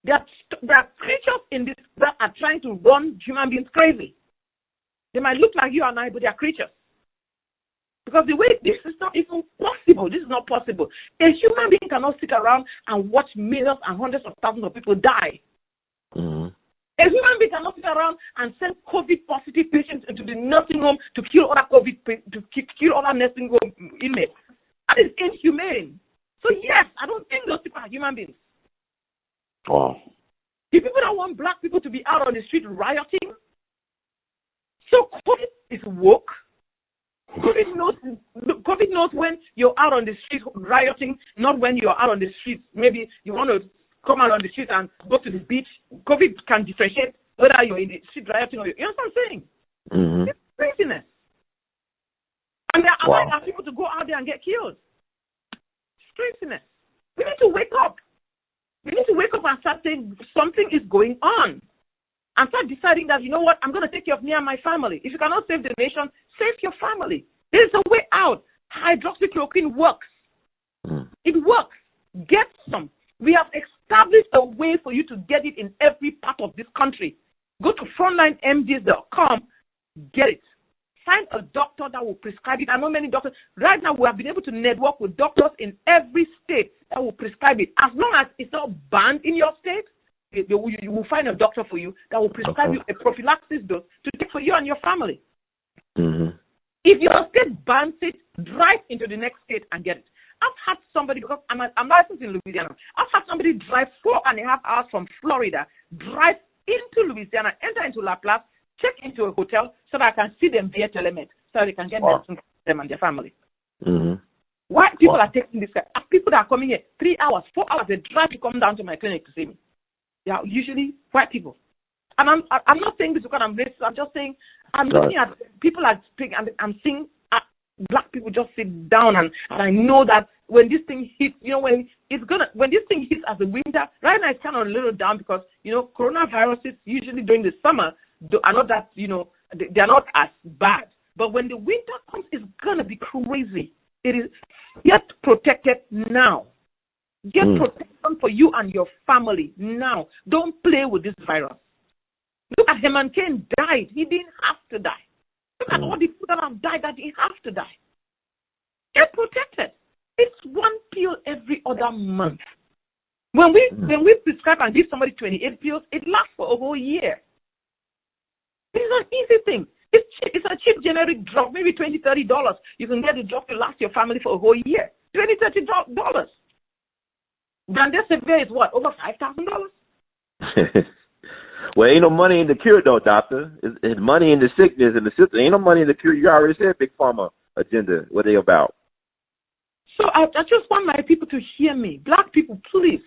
There are creatures in this that are trying to run human beings crazy. They might look like you and I, but they are creatures. Because the way this is not even possible. This is not possible. A human being cannot sit around and watch millions and hundreds of thousands of people die. Mm-hmm. A human being cannot sit around and send COVID positive patients into the nursing home to kill other kill other nursing home inmates. That is inhumane. So yes, I don't think those people are human beings. Wow. The people that want black people to be out on the street rioting. So COVID is woke. COVID knows when you're out on the street rioting, not when you're out on the streets. Maybe you want to come out on the street and go to the beach. COVID can differentiate whether you're in the street rioting or you know what I'm saying? Mm-hmm. It's craziness. And they're allowing our people to go out there and get killed. It's craziness. We need to wake up. We need to wake up and start saying something is going on. And start deciding that, you know what, I'm going to take care of me and my family. If you cannot save the nation, save your family. There's a way out. Hydroxychloroquine works. It works. Get some. We have established a way for you to get it in every part of this country. Go to frontlinemds.com, get it. Find a doctor that will prescribe it. I know many doctors. Right now, we have been able to network with doctors in every state that will prescribe it. As long as it's not banned in your state, you will find a doctor for you that will prescribe you a prophylaxis dose to take for you and your family. Mm-hmm. If your state bans it, drive into the next state and get it. I've had somebody, because I'm licensed in Louisiana, I've had somebody drive 4.5 hours from Florida, drive into Louisiana, enter into La Place, check into a hotel so that I can see them via telemed, so they can get them and their family. Mm-hmm. Why people are taking this? People that are coming here 3 hours, 4 hours, they drive to come down to my clinic to see me. They are usually white people. And I'm not saying this because I'm racist. I'm just saying I'm looking at people are speaking, and I'm seeing black people just sit down, and I know that when this thing hits, you know, when this thing hits as a winter, right now it's kind of a little down because, you know, coronaviruses usually during the summer are not that, you know, they are not as bad. But when the winter comes, it's gonna be crazy. It is get protected now. Get protection for you and your family now. Don't play with this virus. Look at Herman Cain died. He didn't have to die. Look at all the people that have died that didn't have to die. Get protected. It's one pill every other month. When we prescribe and give somebody 28 pills, it lasts for a whole year. It's an easy thing. It's cheap. It's a cheap generic drug, maybe $20, $30. You can get the drug to last your family for a whole year. $20, $30. Remdesivir is what, over $5,000? Well, ain't no money in the cure, though, doctor. It's money in the sickness and the system. Ain't no money in the cure. You already said Big Pharma agenda. What they about? So I just want my people to hear me. Black people, please,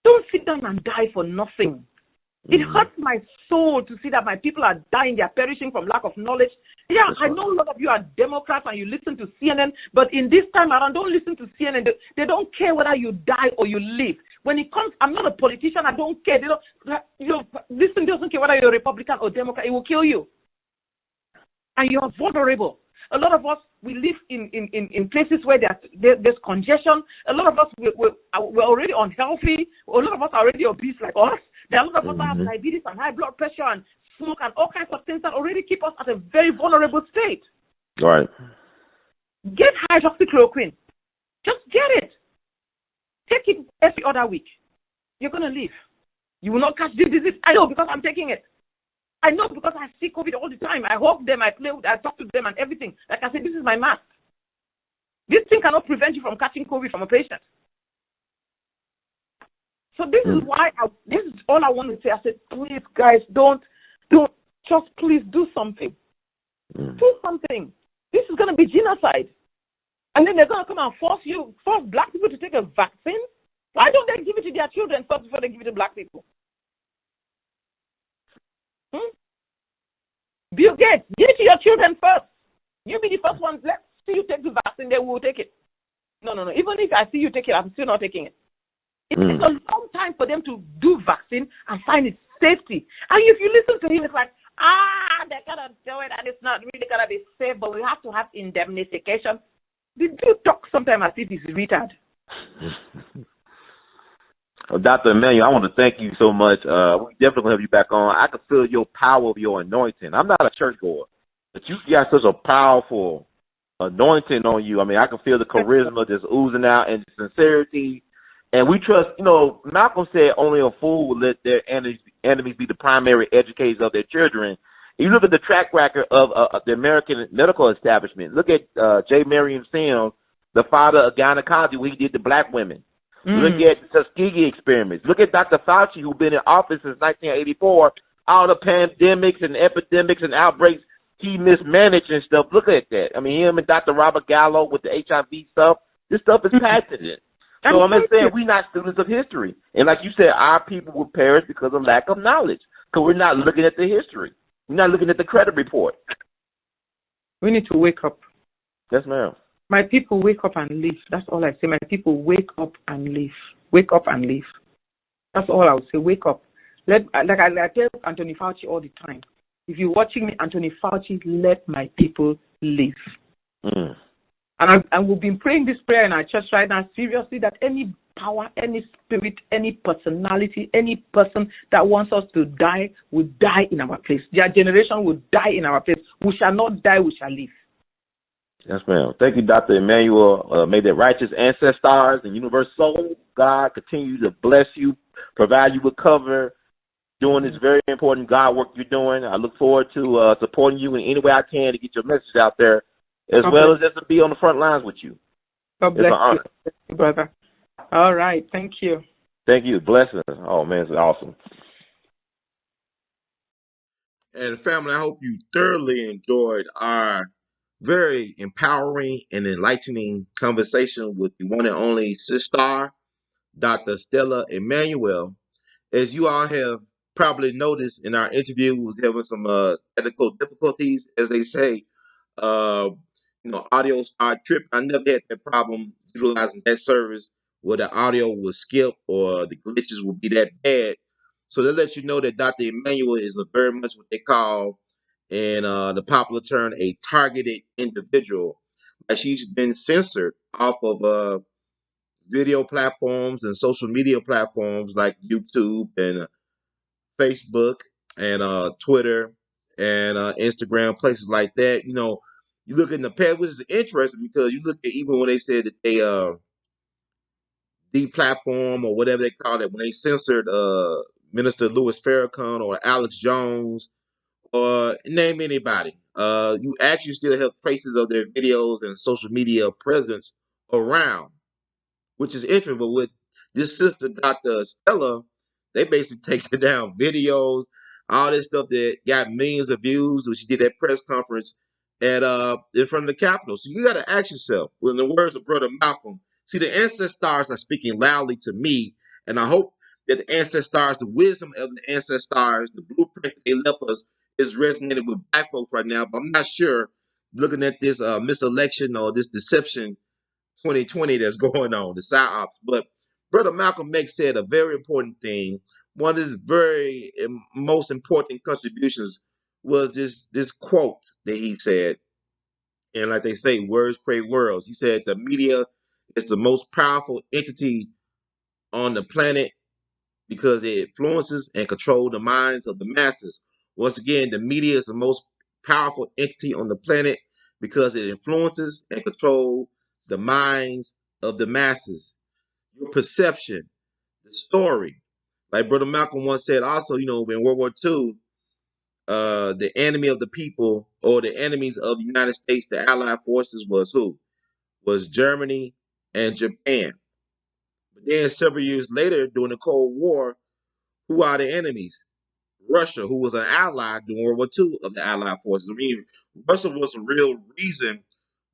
don't sit down and die for nothing. It hurts my soul to see that my people are dying. They are perishing from lack of knowledge. Yeah, I know a lot of you are Democrats and you listen to CNN, but in this time around, don't listen to CNN. They don't care whether you die or you live. When it comes, I'm not a politician. I don't care. This thing doesn't care whether you're a Republican or Democrat. It will kill you. And you're vulnerable. A lot of us, we live in places where there's congestion. A lot of us, we're already unhealthy. A lot of us are already obese like us. There are a lot of us that have diabetes and high blood pressure and smoke and all kinds of things that already keep us at a very vulnerable state. Right. Get hydroxychloroquine. Just get it. Take it every other week. You're going to live. You will not catch this disease. I know because I'm taking it. I know because I see COVID all the time. I hug them, I play with, I talk to them and everything. Like I said, this is my mask. This thing cannot prevent you from catching COVID from a patient. So this is why, this is all I want to say. I said, please, guys, don't, just please do something. Do something. This is going to be genocide. And then they're going to come and force black people to take a vaccine. Why don't they give it to their children first before they give it to black people? Bill Gates, give it to your children first. You be the first one. Let's see you take the vaccine, then we'll take it. No. Even if I see you take it, I'm still not taking it. It takes a long time for them to do vaccine and find its safety. And if you listen to him, it's like, they're going to do it and it's not really going to be safe, but we have to have indemnification. They do talk sometimes as if he's retarded. Well, Dr. Emmanuel, I want to thank you so much. We definitely have you back on. I can feel your power of your anointing. I'm not a churchgoer, but you got such a powerful anointing on you. I mean, I can feel the charisma just oozing out and sincerity. And we trust, you know, Malcolm said only a fool will let their enemies be the primary educators of their children. You look at the track record of the American medical establishment. Look at J. Merriam Sims, the father of gynecology, where he did the black women. Look at the Tuskegee experiments. Look at Dr. Fauci, who's been in office since 1984. All the pandemics and epidemics and outbreaks he mismanaged and stuff. Look at that. I mean, him and Dr. Robert Gallo with the HIV stuff. This stuff is patented. So I'm just saying we're not students of history. And like you said, our people will perish because of lack of knowledge, because we're not looking at the history. We're not looking at the credit report. We need to wake up. Yes, ma'am. My people, wake up and live. That's all I say. My people, wake up and live. Wake up and live. That's all I would say. Wake up. I tell Anthony Fauci all the time. If you're watching me, Anthony Fauci, let my people live. And we've been praying this prayer in our church right now, seriously, that any power, any spirit, any personality, any person that wants us to die will die in our place. Their generation will die in our place. We shall not die, we shall live. Yes, ma'am. Thank you, Dr. Emmanuel. May the righteous ancestors and universal soul, God, continue to bless you, provide you with cover, doing this very important God work you're doing. I look forward to supporting you in any way I can to get your message out there, as well as just to be on the front lines with you. God bless you, brother. All right. Thank you. Thank you. Blessings. Oh, man, it's awesome. And family, I hope you thoroughly enjoyed our very empowering and enlightening conversation with the one and only sister, Dr. Stella Emmanuel. As you all have probably noticed in our interview, we was having some technical difficulties, as they say. Audio started tripping. I never had that problem utilizing that service where the audio would skip or the glitches would be that bad. So that lets you know that Dr. Emmanuel is a very much what they call, in the popular term, a targeted individual. Like, she's been censored off of video platforms and social media platforms like YouTube and Facebook and Twitter and Instagram, places like that. You look in the past, which is interesting because you look at even when they said that they deplatform or whatever they call it, when they censored Minister Louis Farrakhan or Alex Jones or name anybody, you actually still have traces of their videos and social media presence around, which is interesting. But with this sister, Dr. Stella, they basically taking down videos, all this stuff that got millions of views when she did that press conference at in front of the Capitol. So you got to ask yourself, well, in the words of Brother Malcolm, see, the ancestors are speaking loudly to me, and I hope that the ancestors, the wisdom of the ancestors, the blueprint that they left us is resonating with black folks right now. But I'm not sure, looking at this miselection or this deception 2020 that's going on, the psyops. But Brother Malcolm X said a very important thing. One of his very most important contributions was this quote that he said. And like they say, words create worlds. He said the media is the most powerful entity on the planet because it influences and controls the minds of the masses. Once again, the media is the most powerful entity on the planet because it influences and controls the minds of the masses. Your perception, the story. Like Brother Malcolm once said also, in World War II, the enemy of the people or the enemies of the United States, the Allied forces, was who? Was Germany and Japan. But then several years later, during the Cold War, who are the enemies? Russia, who was an ally during World War II of the Allied forces. I mean, Russia was a real reason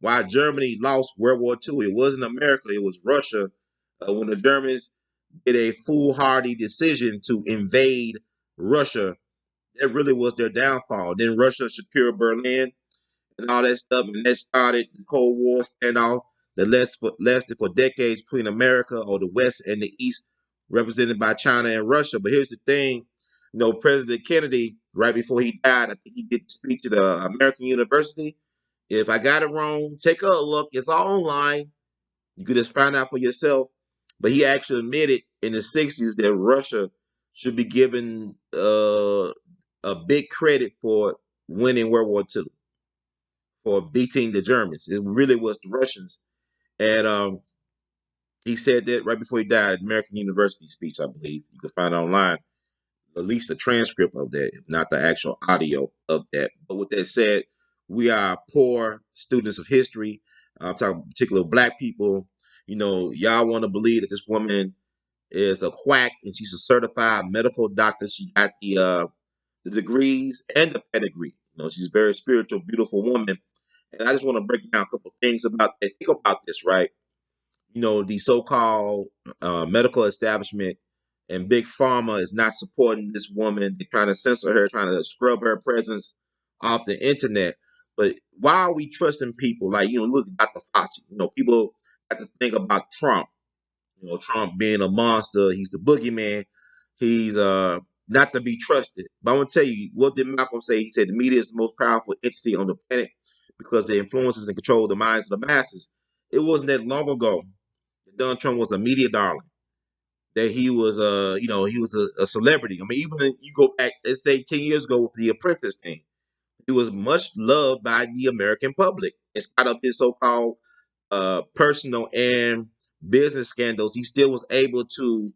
why Germany lost World War II. It wasn't America, it was Russia. When the Germans did a foolhardy decision to invade Russia, that really was their downfall. Then Russia secured Berlin and all that stuff, and that started the Cold War standoff that lasted for decades between America or the West and the East, represented by China and Russia. But here's the thing, President Kennedy, right before he died, I think he did the speech at American University. If I got it wrong, take a look. It's all online. You could just find out for yourself. But he actually admitted in the 60s that Russia should be given a big credit for winning World War II, for beating the Germans. It really was the Russians. And he said that right before he died at American University speech, I believe. You can find it online, at least a transcript of that, if not the actual audio of that. But with that said, we are poor students of history. I'm talking particular black people. Y'all want to believe that this woman is a quack and she's a certified medical doctor. She got the degrees and the pedigree. She's a very spiritual, beautiful woman. And I just want to break down a couple things about that. Think about this, right? The so-called medical establishment and big pharma is not supporting this woman. They're trying to censor her, trying to scrub her presence off the internet. But why are we trusting people like, look at Dr. Fauci? People have to think about Trump. Trump being a monster, he's the boogeyman. He's not to be trusted. But I'm gonna tell you, what did Malcolm say? He said the media is the most powerful entity on the planet because it influences and controls the minds of the masses. It wasn't that long ago that Donald Trump was a media darling. That he was he was a celebrity. I mean, even you go back, let's say 10 years ago with the Apprentice thing, he was much loved by the American public. In spite of his so-called personal and business scandals, he still was able to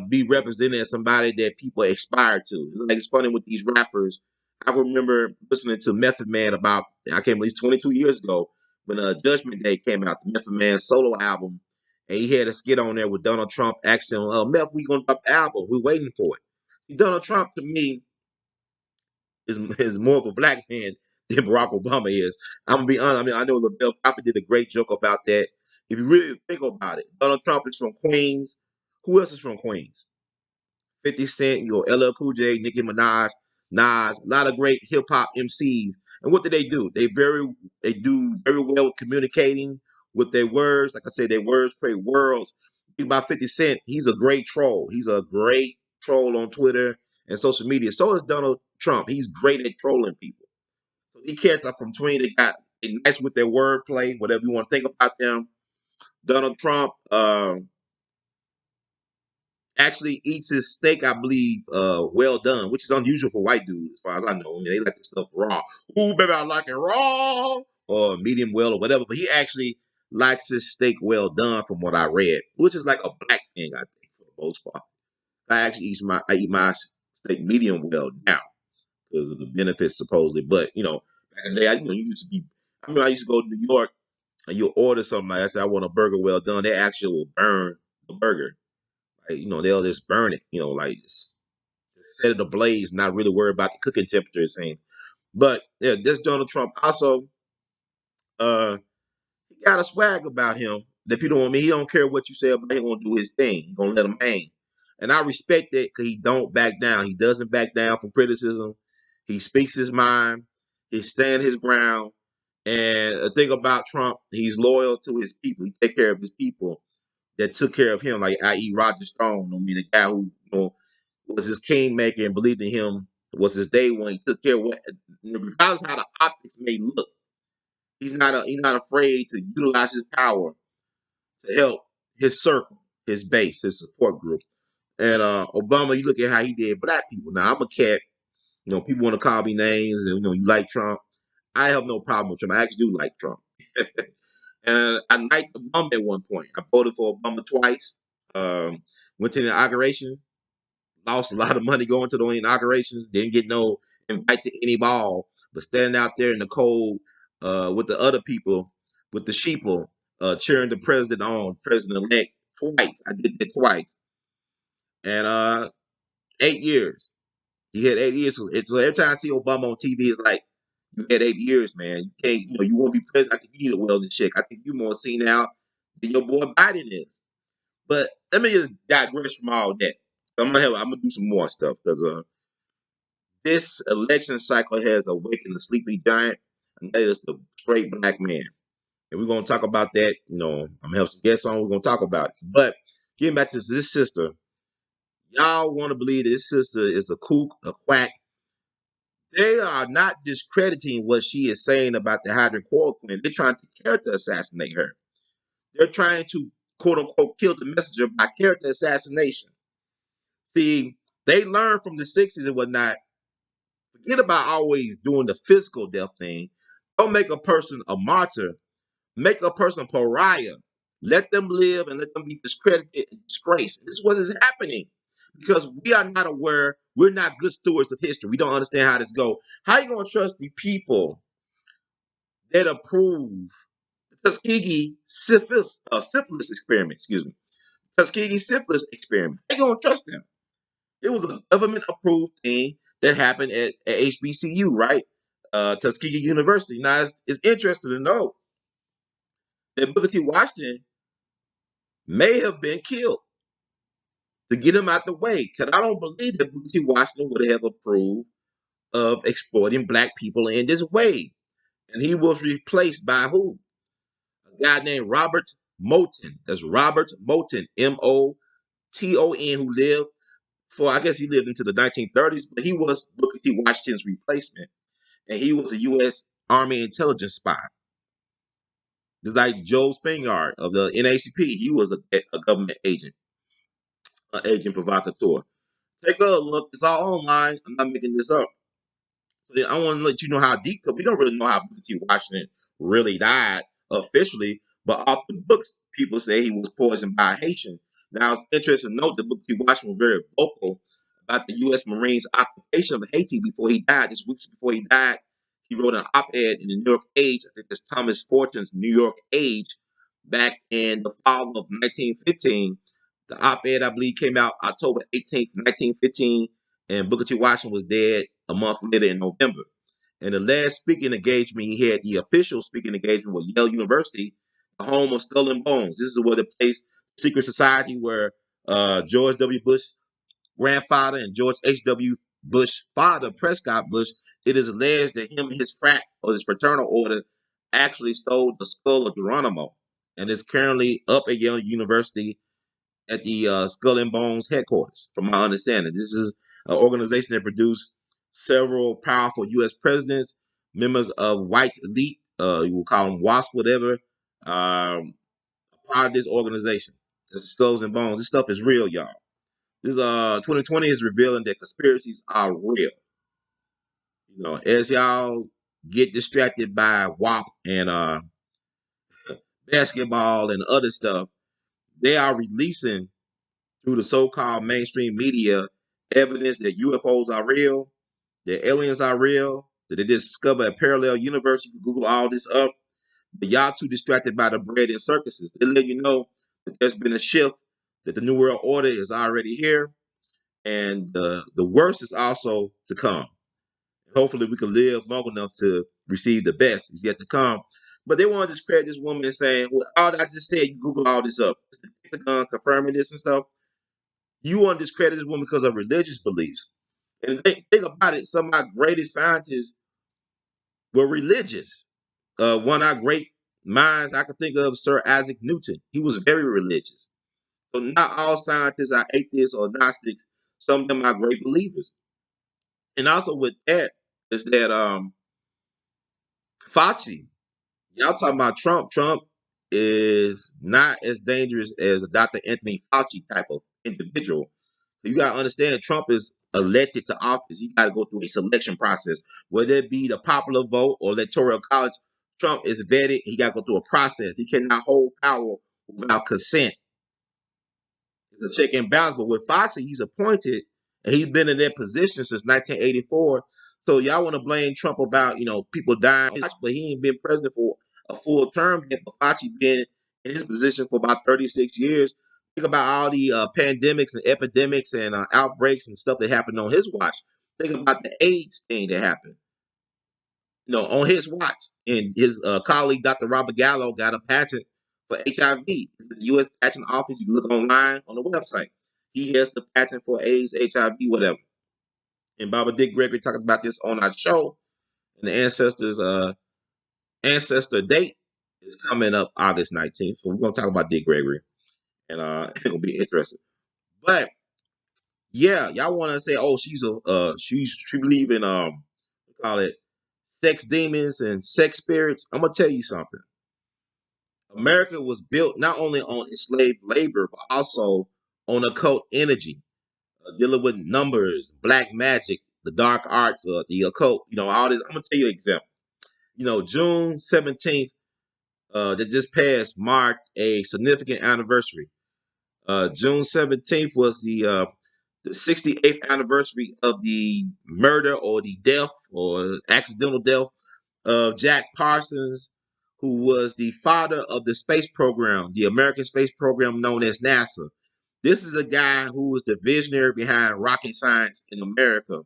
be represented as somebody that people aspire to. It's funny with these rappers. I remember listening to Method Man about, I can't believe 22 years ago when Judgment Day came out, the Method Man solo album, and he had a skit on there with Donald Trump asking, Meth, we gonna drop the album? We're waiting for it. Donald Trump, to me, is more of a black man than Barack Obama is. I'm gonna be honest. I mean, I know LaBelle Prophet did a great joke about that. If you really think about it, Donald Trump is from Queens. Who else is from Queens? 50 Cent, LL Cool J, Nicki Minaj, Nas, a lot of great hip hop MCs. And what do? They do very well with communicating with their words. Like I said, their words create worlds. Think about 50 Cent. He's a great troll. He's a great troll on Twitter and social media. So is Donald Trump. He's great at trolling people. So these cats are from Tween. They nice with their wordplay, whatever you want to think about them. Donald Trump, actually eats his steak, I believe, well done, which is unusual for white dudes, as far as I know. I mean, they like this stuff raw. Ooh, baby, I like it raw, or medium well, or whatever. But he actually likes his steak well done, from what I read, which is like a black thing, I think, for the most part. I eat my steak medium well now because of the benefits supposedly. But back in the day, you used to be. I mean, I used to go to New York and you order something like I said, I want a burger well done. They actually will burn the burger. They'll just burn it, like just set it ablaze, not really worry about the cooking temperature, it seems. But yeah, this Donald Trump also, he got a swag about him that if you don't want me, he don't care what you say about him, he gonna do his thing. He gonna let him hang. And I respect that because he don't back down. He doesn't back down from criticism. He speaks his mind. He stand his ground. And the thing about Trump, he's loyal to his people. He take care of his people that took care of him, like i.e. Roger Stone. I mean, the guy who was his kingmaker and believed in him, was his day one. He took care of what, regardless of how the optics may look. He's not afraid to utilize his power to help his circle, his base, his support group. And Obama, you look at how he did black people. Now I'm a cat. People want to call me names, and you like Trump. I have no problem with Trump. I actually do like Trump. And I liked Obama at one point. I voted for Obama twice. Went to the inauguration, lost a lot of money going to the inaugurations, didn't get no invite to any ball, but standing out there in the cold with the other people, with the sheeple, cheering the president on, president-elect, twice. I did that twice. And 8 years. He had 8 years. So every time I see Obama on TV, it's like, you had 8 years, man. You can't, you won't be president. I think you need a welding check. I think you're more senile than your boy Biden is. But let me just digress from all that. I'm gonna do some more stuff because this election cycle has awakened the sleepy giant, and that is the straight black man. And we're gonna talk about that. I'm gonna have some guests on. We're gonna talk about it. But getting back to this sister, y'all want to believe that this sister is a kook, a quack. They are not discrediting what she is saying about the hydrochloroquine. They're trying to character assassinate her. They're trying to quote unquote kill the messenger by character assassination. See, they learned from the 60s and whatnot. Forget about always doing the physical death thing. Don't make a person a martyr. Make a person a pariah. Let them live and let them be discredited and disgraced. This is what is happening because we are not aware. We're not good stewards of history. We don't understand how this goes. How are you going to trust the people that approve the Tuskegee syphilis experiment? Excuse me. Tuskegee syphilis experiment. How you going to trust them? It was a government-approved thing that happened at HBCU, right? Tuskegee University. Now, it's interesting to know that Booker T. Washington may have been killed to get him out the way. Because I don't believe that Booker T. Washington would have approved of exploiting black people in this way. And he was replaced by who? A guy named Robert Moton. That's Robert Moton, Moton, who lived for, I guess he lived into the 1930s, but he was Booker T. Washington's replacement. And he was a U.S. Army intelligence spy. Just like Joe Spingard of the NACP, he was a government agent, an agent provocateur. Take a look. It's all online. I'm not making this up. So I want to let you know how deep, because we don't really know how Booker T. Washington really died officially, but off the books, people say he was poisoned by a Haitian. Now, it's interesting to note that Booker T. Washington was very vocal about the U.S. Marines' occupation of Haiti before he died. Just weeks before he died, he wrote an op-ed in the New York Age. I think it's Thomas Fortune's New York Age back in the fall of 1915. The op-ed, I believe, came out October 18th, 1915, and Booker T. Washington was dead a month later in November. And the last speaking engagement he had, the official speaking engagement, was Yale University, the home of Skull and Bones. This is where the place, secret society, where George W. Bush grandfather and George H.W. Bush father, Prescott Bush, it is alleged that him and his frat or his fraternal order actually stole the skull of Geronimo, and is currently up at Yale University at the Skull and Bones headquarters, from my understanding. This is an organization that produced several powerful U.S. presidents, members of white elite, you will call them WASP, whatever, part of this organization. This is Skulls and Bones. This stuff is real, y'all. This 2020 is revealing that conspiracies are real. You know, as y'all get distracted by WAP and basketball and other stuff, they are releasing through the so-called mainstream media evidence that UFOs are real, that aliens are real, that they discover a parallel universe. You can Google all this up. But y'all too distracted by the bread and circuses. They let you know that there's been a shift, that the New World Order is already here, and the worst is also to come. Hopefully we can live long enough to receive the best is yet to come. But they want to discredit this woman and saying, well, all that I just said, you Google all this up. It's the Pentagon confirming this and stuff. You want to discredit this woman because of religious beliefs. And think about it, some of our greatest scientists were religious. One of our great minds I can think of, Sir Isaac Newton. He was very religious. So not all scientists are atheists or Gnostics. Some of them are great believers. And also with that is that Fauci, y'all talking about Trump. Trump is not as dangerous as a Dr. Anthony Fauci type of individual. You got to understand, Trump is elected to office. You got to go through a selection process, whether it be the popular vote or electoral college. Trump is vetted. He got to go through a process. He cannot hold power without consent. It's a check and balance. But with Fauci, he's appointed, and he's been in that position since 1984. So y'all want to blame Trump about, people dying, but he ain't been president for a full term yet. But Fauci been in his position for about 36 years. Think about all the pandemics and epidemics and outbreaks and stuff that happened on his watch. Think about the AIDS thing that happened, on his watch. And his colleague, Dr. Robert Gallo, got a patent for HIV. It's the U.S. Patent Office. You can look online on the website. He has the patent for AIDS, HIV, whatever. And Baba Dick Gregory talked about this on our show. And the ancestor date is coming up August 19th. So we're going to talk about Dick Gregory. And it'll be interesting. But yeah, y'all want to say, oh, she believe in call it sex demons and sex spirits. I'm gonna tell you something. America was built not only on enslaved labor, but also on occult energy, dealing with numbers, black magic, the dark arts, the occult. All this. I'm gonna tell you an example. June 17th, that just passed, marked a significant anniversary. June 17th was the 68th anniversary of the murder or the death or accidental death of Jack Parsons, who was the father of the space program, the American space program known as NASA. This is a guy who was the visionary behind rocket science in America.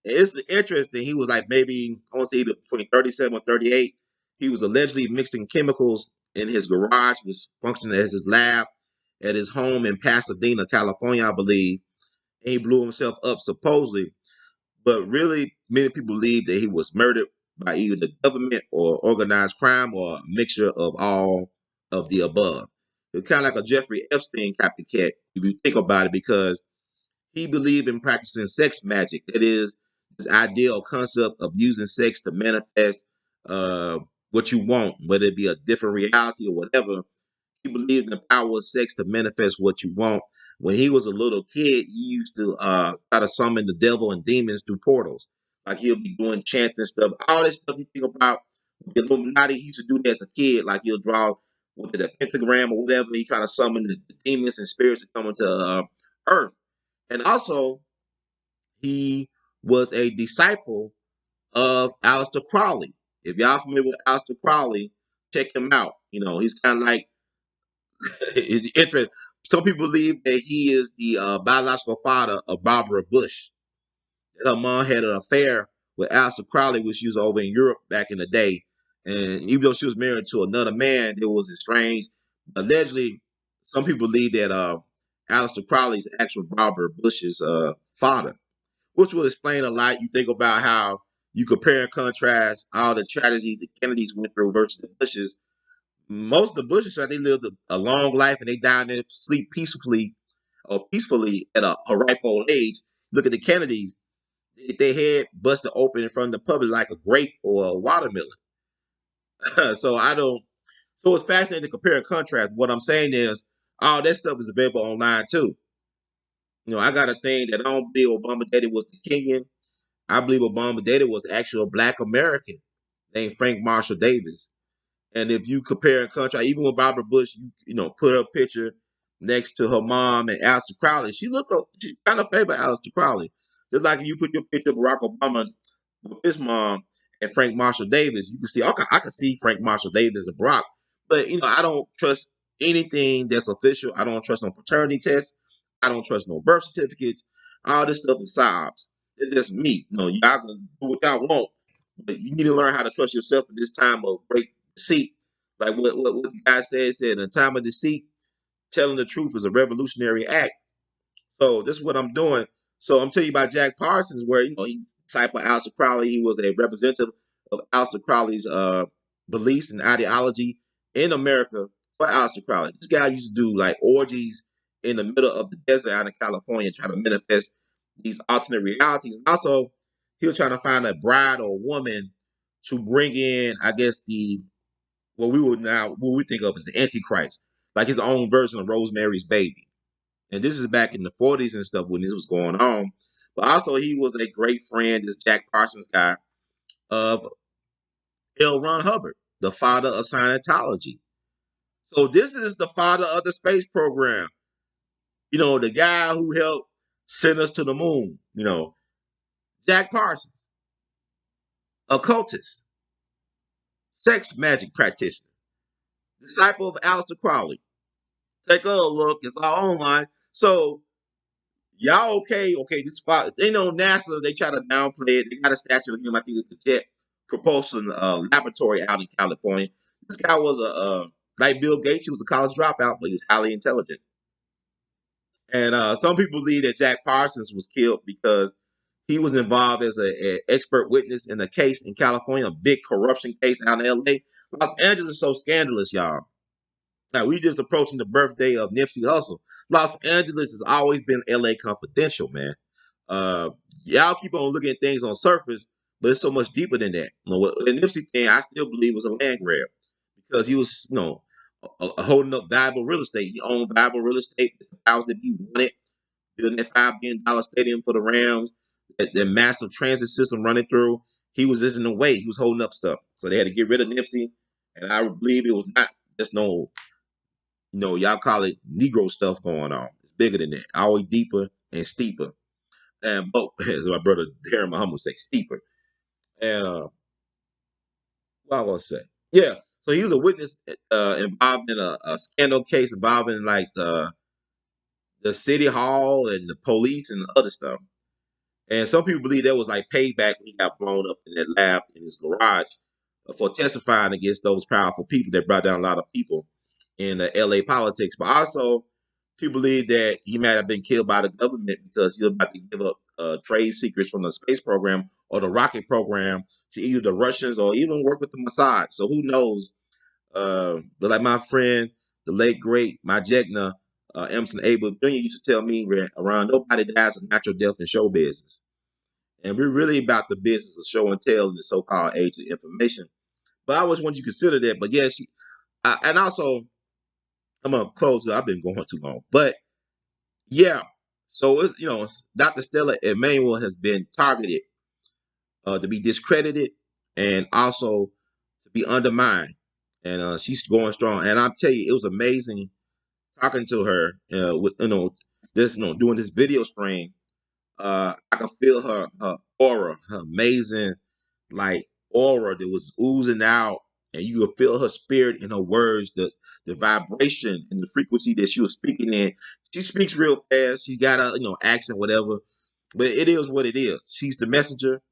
And it's interesting. He was like maybe, I want to say either between 37 or 38. He was allegedly mixing chemicals in his garage, which functioned as his lab at his home in Pasadena, California, I believe. And he blew himself up supposedly. But really, many people believe that he was murdered by either the government or organized crime or a mixture of all of the above. It's kind of like a Jeffrey Epstein copycat, if you think about it, because he believed in practicing sex magic. That is, this ideal concept of using sex to manifest uh, what you want, whether it be a different reality or whatever. He believed in the power of sex to manifest what you want. When he was a little kid, he used to try to summon the devil and demons through portals. Like he'll be doing chants and stuff. All this stuff you think about the Illuminati, he used to do that as a kid. Like he'll draw with a pentagram or whatever. He trying to summon the demons and spirits to come into Earth. And also, he was a disciple of Aleister Crowley. If y'all familiar with Aleister Crowley, check him out. He's kind of like it's interesting. Some people believe that he is the biological father of Barbara Bush. That her mom had an affair with Aleister Crowley, which she was over in Europe back in the day. And even though she was married to another man, it was estranged. Allegedly, some people believe that Aleister Crowley is actual Barbara Bush's father, which will explain a lot. You think about how you compare and contrast all the tragedies the Kennedys went through versus the Bushes. Most of the Bushes, they lived a long life and they died in sleep peacefully at a ripe old age. Look at the Kennedys. Their head busted open in front of the public like a grape or a watermelon. so I don't. So it's fascinating to compare and contrast. What I'm saying is, all that stuff is available online too. I got a thing that I don't believe Obama Daddy was the Kenyan. I believe Obama Daddy was the actual Black American named Frank Marshall Davis. And if you compare and contrast, even with Barbara Bush, put her picture next to her mom and Aleister Crowley. She kind of favored Aleister Crowley. Just like if you put your picture of Barack Obama with his mom and Frank Marshall Davis, you can see, I can see Frank Marshall Davis and Barack. But, I don't trust anything that's official. I don't trust no paternity tests. I don't trust no birth certificates. All this stuff is sobs. It's just me. Y'all can do what y'all want. But you need to learn how to trust yourself in this time of great deceit. Like what the guy said, in a time of deceit, telling the truth is a revolutionary act. So this is what I'm doing. So I'm telling you about Jack Parsons, where he's a disciple of Aleister Crowley. He was a representative of Aleister Crowley's beliefs and ideology in America for Aleister Crowley. This guy used to do like orgies in the middle of the desert out in California, trying to manifest these alternate realities. And also, he was trying to find a bride or woman to bring in, I guess, what we think of as the Antichrist, like his own version of Rosemary's Baby. And this is back in the 40s and stuff when this was going on. But also, he was a great friend, this Jack Parsons guy, of L. Ron Hubbard, the father of Scientology. So this is the father of the space program. The guy who helped send us to the moon. Jack Parsons, occultist, sex magic practitioner, disciple of Aleister Crowley. Take a look. It's all online. So y'all okay? Okay, this father. They know NASA. They try to downplay it. They got a statue of him. I think at the Jet Propulsion Laboratory out in California. This guy was like Bill Gates. He was a college dropout, but he was highly intelligent. And some people believe that Jack Parsons was killed because he was involved as an expert witness in a case in California, a big corruption case out in L.A. Los Angeles is so scandalous, y'all. Now, we just approaching the birthday of Nipsey Hussle. Los Angeles has always been LA confidential, man. Y'all keep on looking at things on surface, but it's so much deeper than that. The Nipsey thing, I still believe was a land grab because he was, holding up valuable real estate. He owned valuable real estate, the house that he wanted, building that $5 billion stadium for the Rams, that massive transit system running through. he was just in the way. He was holding up stuff. So they had to get rid of Nipsey. And I believe it was not just no, y'all call it Negro stuff going on. It's bigger than that. Always deeper and steeper. And both, as my brother Darren Muhammad would say, steeper. And what I was gonna say? Yeah. So he was a witness involved in a scandal case involving like the city hall and the police and other stuff. And some people believe that was like payback when he got blown up in that lab in his garage for testifying against those powerful people that brought down a lot of people in the LA politics. But also, people believe that he might have been killed by the government because he was about to give up trade secrets from the space program or the rocket program to either the Russians or even work with the Mossad. So who knows? But like my friend, the late great Majegna Emerson Abel Jr. used to tell me, around nobody dies a natural death in show business. And we're really about the business of show and tell in the so-called age of information. But I always want you to consider that. But yeah, and also, I'm gonna close it. I've been going too long. But yeah, so it's, Dr. Stella Emanuel has been targeted to be discredited and also to be undermined. And she's going strong. And I'll tell you, it was amazing talking to her with this doing this video stream. I could feel her aura, her amazing like aura that was oozing out, and you could feel her spirit in her words, the vibration and the frequency that she was speaking in. She speaks real fast. She got a accent, whatever, but it is what it is. She's the messenger,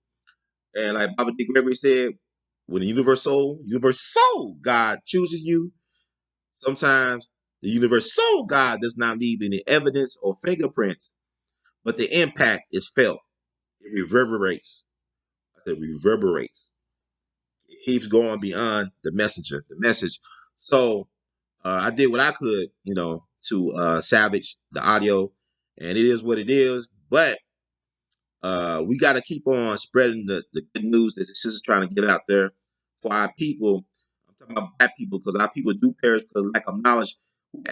and like Baba D. Gregory said, when the universal God chooses you, sometimes the universal God does not leave any evidence or fingerprints, but the impact is felt. It reverberates. I said reverberates. It keeps going beyond the messenger, the message. So I did what I could, to salvage the audio, and it is what it is. But we got to keep on spreading the good news that the sister's trying to get out there for our people. I'm talking about black people because our people do perish because of lack of knowledge.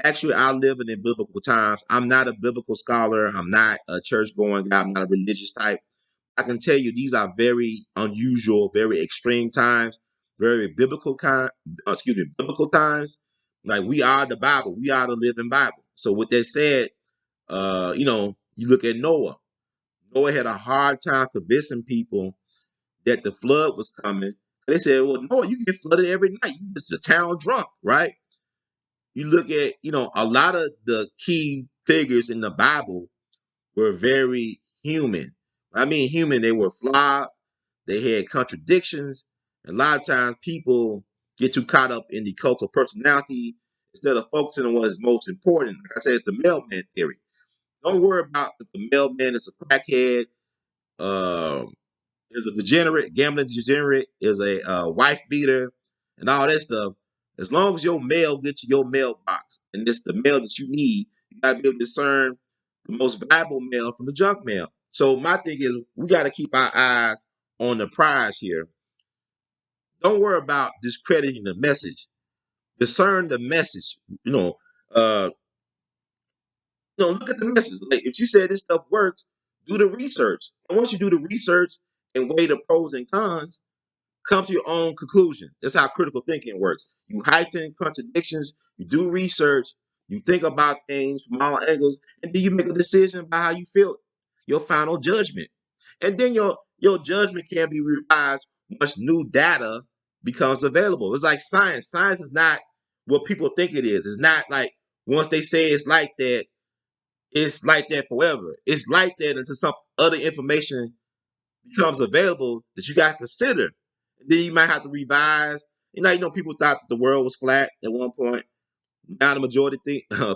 Actually, I live in biblical times. I'm not a biblical scholar. I'm not a church going guy. I'm not a religious type. I can tell you these are very unusual, very extreme times, very biblical times. Like we are the Bible, we are the living Bible. So with that said, you look at Noah. Noah had a hard time convincing people that the flood was coming. They said, well, Noah, you get flooded every night. You just a town drunk, right? You look at, a lot of the key figures in the Bible were very human. I mean human, they were flawed, they had contradictions. And a lot of times people get too caught up in the cult of personality instead of focusing on what is most important. Like I said, it's the mailman theory. Don't worry about if the mailman is a crackhead, um, is a degenerate, gambling degenerate, is a wife beater, and all that stuff. As long as your mail gets to your mailbox and it's the mail that you need, you gotta be able to discern the most valuable mail from the junk mail. So my thing is, we gotta keep our eyes on the prize here. Don't worry about discrediting the message. Discern the message. Uh, look at the message. Like if she said this stuff works, do the research. And once you do the research and weigh the pros and cons, come to your own conclusion. That's how critical thinking works. You heighten contradictions, you do research, you think about things from all angles, and then you make a decision about how you feel, your final judgment. And then your judgment can be revised once new data becomes available. It's like science. Science is not what people think it is. It's not like once they say it's like that forever. It's like that until some other information becomes available that you got to consider. Then you might have to revise. People thought the world was flat at one point. Now the majority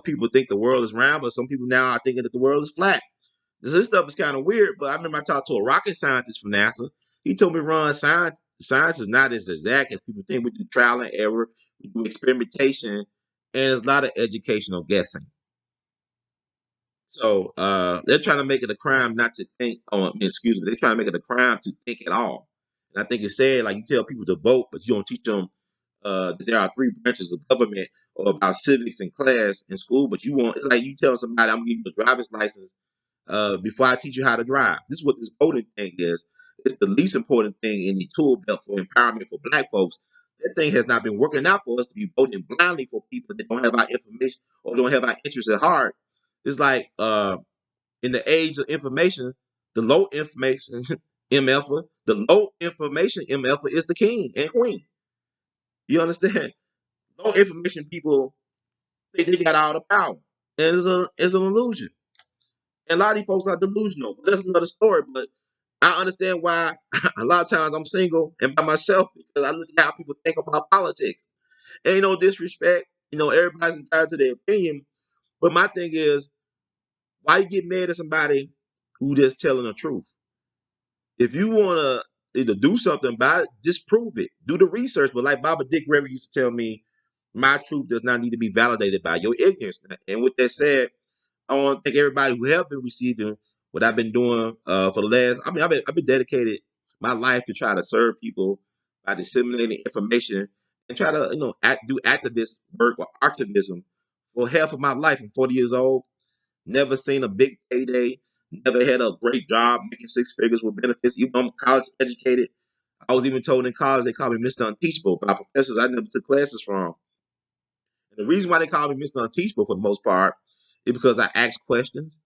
people think the world is round, but some people now are thinking that the world is flat. This stuff is kind of weird, but I remember I talked to a rocket scientist from NASA. He told me, Ron, science is not as exact as people think. We do trial and error, we do experimentation, and there's a lot of educational guessing. So they're trying to make it a crime not to think. Excuse me. They're trying to make it a crime to think at all. And I think it's sad, like you tell people to vote, but you don't teach them that there are three branches of government or about civics and class in school. But it's like you tell somebody, I'm gonna give you a driver's license before I teach you how to drive. This is what this voting thing is. it's the least important thing in the tool belt for empowerment for Black folks. That thing has not been working out for us to be voting blindly for people that don't have our information or don't have our interests at heart. It's like in the age of information, the low information MF, the low information MF is the king and queen. You understand? Low information people think they got all the power. And it's an illusion. And a lot of these folks are delusional. But that's another story. But I understand why a lot of times I'm single and by myself because I look at how people think about politics. Ain't no disrespect. Everybody's entitled to their opinion. But my thing is, why you get mad at somebody who just telling the truth? If you want to either do something about it, just prove it. Do the research. But like Baba Dick Rever used to tell me, my truth does not need to be validated by your ignorance. And with that said, I want to thank everybody who have been receiving what I've been doing for the last. I mean, I've been dedicated my life to try to serve people by disseminating information and try to do activist work or activism for half of my life. I'm 40 years old. Never seen a big payday. Never had a great job making six figures with benefits. Even though I'm college educated, I was even told in college they called me Mr. Unteachable by professors I never took classes from. And the reason why they call me Mr. Unteachable for the most part is because I ask questions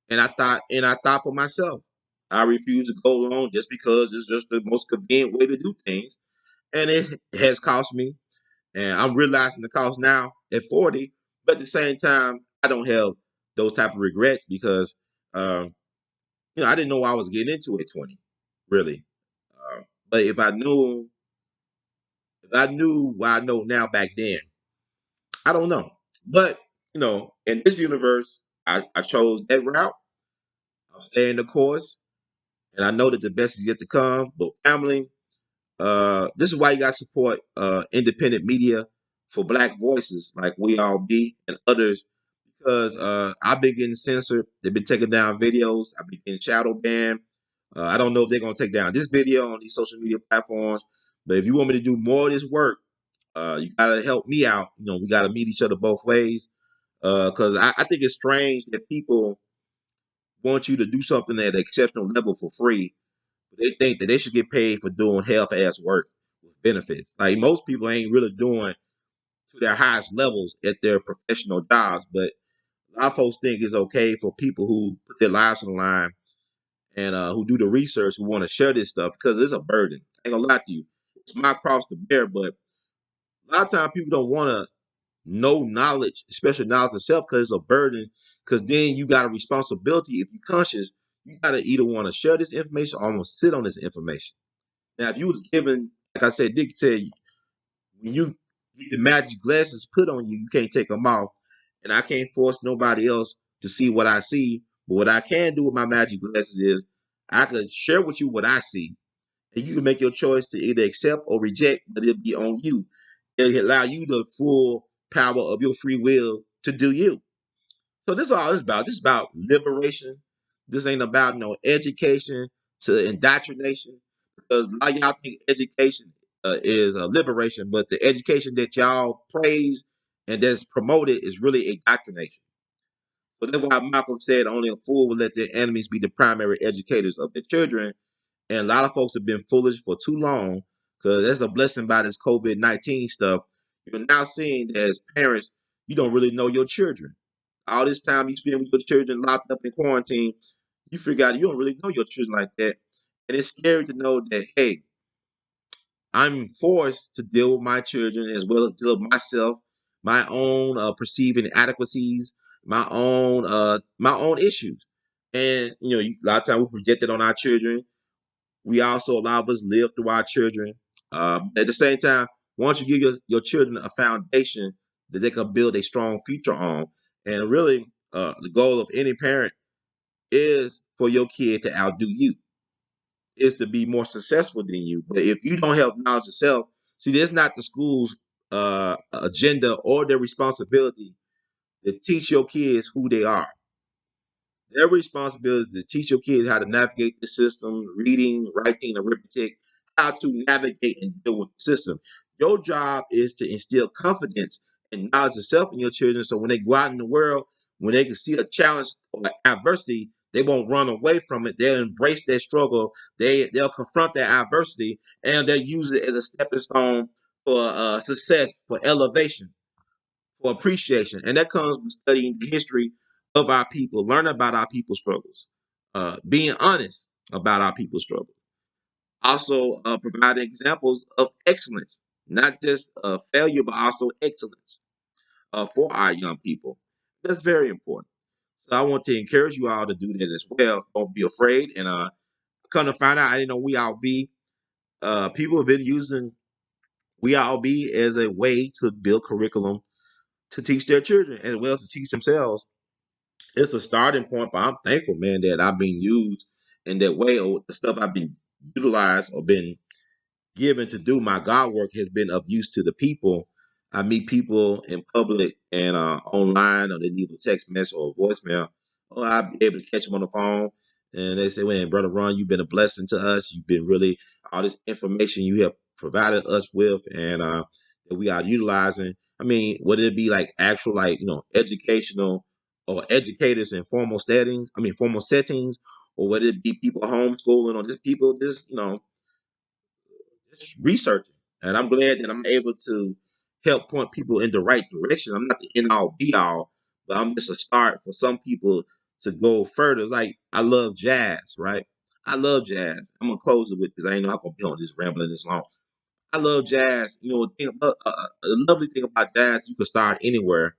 and I thought for myself. I refuse to go along just because it's just the most convenient way to do things. And it has cost me. And I'm realizing the cost now at 40. But at the same time, I don't have those type of regrets because I didn't know what I was getting into at 20, really. But if I knew what I know now back then, I don't know. But in this universe, I chose that route. I'm staying the course, and I know that the best is yet to come. But family, this is why you got to support independent media for Black voices like We All Be and others, because I've been getting censored. They've been taking down videos. I've been getting shadow banned. I don't know if they're gonna take down this video on these social media platforms, but if you want me to do more of this work, you gotta help me out. We gotta meet each other both ways. Because I think it's strange that people want you to do something at an exceptional level for free, but they think that they should get paid for doing half-ass work with benefits. Like most people ain't really doing to their highest levels at their professional jobs, but a lot of folks think it's okay for people who put their lives on the line and who do the research, who want to share this stuff because it's a burden. I ain't gonna lie to you, it's my cross to bear, but a lot of times people don't want to know knowledge, especially knowledge of self, because it's a burden. Because then you got a responsibility. If you're conscious, you got to either want to share this information or almost sit on this information. Now, if you was given, like I said, Dick said, when you get the magic glasses put on you, you can't take them off. And I can't force nobody else to see what I see. But what I can do with my magic glasses is I can share with you what I see. And you can make your choice to either accept or reject, but it'll be on you. It'll allow you the full power of your free will to do you. So this is all it's about. This is about liberation. This ain't about no education to indoctrination. Because a lot of y'all think education is liberation, but the education that y'all praise and that's promoted is really indoctrination. So that's why Malcolm said only a fool will let their enemies be the primary educators of their children. And a lot of folks have been foolish for too long because that's a blessing by this COVID-19 stuff. You're now seeing that as parents, you don't really know your children. All this time you spend with your children locked up in quarantine, you figure out you don't really know your children like that. And it's scary to know that, hey, I'm forced to deal with my children as well as deal with myself, my own perceived inadequacies, my own issues. And a lot of times we project it on our children. We also allow us live through our children. At the same time, once you give your children a foundation that they can build a strong future on, and really the goal of any parent is for your kid to outdo you, is to be more successful than you. But if you don't have knowledge of self, see, that's not the school's agenda or their responsibility to teach your kids who they are. Their responsibility is to teach your kids how to navigate the system, reading, writing, arithmetic, how to navigate and deal with the system. Your job is to instill confidence and knowledge of self in your children so when they go out in the world, when they can see a challenge or adversity, They won't run away from it. They'll embrace their struggle. They'll confront their adversity, and they'll use it as a stepping stone for success, for elevation, for appreciation. And that comes from studying the history of our people, learning about our people's struggles, being honest about our people's struggles. Also, providing examples of excellence, not just failure, but also excellence for our young people. That's very important. So I want to encourage you all to do that as well. Don't be afraid. And come to find out, I didn't know We All Be. People have been using We All Be as a way to build curriculum to teach their children as well as to teach themselves. It's a starting point, but I'm thankful, man, that I've been used in that way, or the stuff I've been utilized or been given to do my God work has been of use to the people. I meet people in public and online, or they leave a text message or a voicemail, or I'll be able to catch them on the phone. And they say, "Man, Brother Ron, you've been a blessing to us. You've been really all this information you have provided us with, and that we are utilizing." I mean, would it be like actual, like, educational or educators in formal settings? I mean, formal settings, or would it be people homeschooling, or just people just researching. And I'm glad that I'm able to help point people in the right direction. I'm not the end all be all, but I'm just a start for some people to go further. It's like I love jazz, right? I love jazz. I'm gonna close it with this. I ain't know how I'm gonna be on this rambling this long. I love jazz. The lovely thing about jazz, you can start anywhere,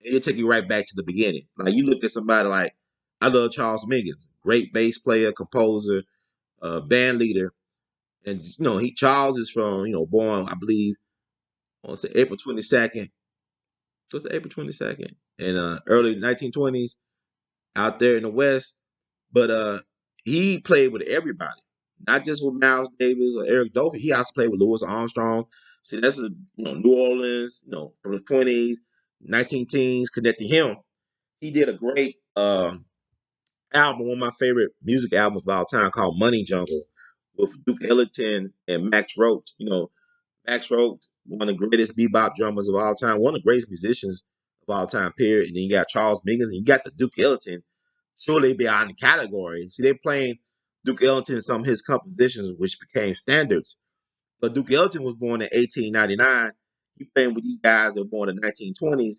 and it'll take you right back to the beginning. Like you look at somebody like I love Charles Mingus, great bass player, composer, band leader, and he Charles is from born, I believe, I want to say April 22nd. So it's April 22nd in early 1920s out there in the West. But he played with everybody, not just with Miles Davis or Eric Dolphy. He also played with Louis Armstrong. See, that's New Orleans, from the 20s, 19 teens connected him. He did a great album, one of my favorite music albums of all time, called Money Jungle, with Duke Ellington and Max Roach. Max Roach, one of the greatest bebop drummers of all time, one of the greatest musicians of all time, period. And then you got Charles Mingus, and you got the Duke Ellington, truly beyond the category. See, they're playing Duke Ellington in some of his compositions, which became standards. But Duke Ellington was born in 1899. He playing with these guys that were born in the 1920s.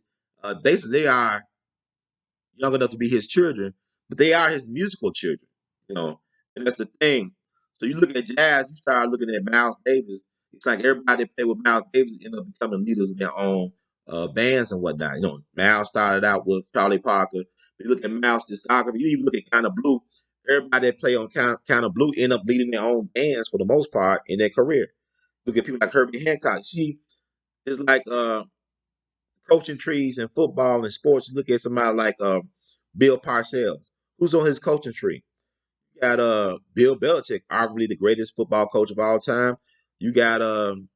They are young enough to be his children, but they are his musical children, you know, and that's the thing. So you look at jazz, you start looking at Miles Davis. It's like everybody that played with Miles Davis end up becoming leaders in their own bands and whatnot. Miles started out with Charlie Parker. You look at Miles' discography, you even look at Kind of Blue. Everybody that play on Kind of Blue end up leading their own bands for the most part in their career. Look at people like Herbie Hancock. She is like coaching trees in football and sports. You look at somebody like Bill Parcells, who's on his coaching tree. You got Bill Belichick, arguably the greatest football coach of all time. You got some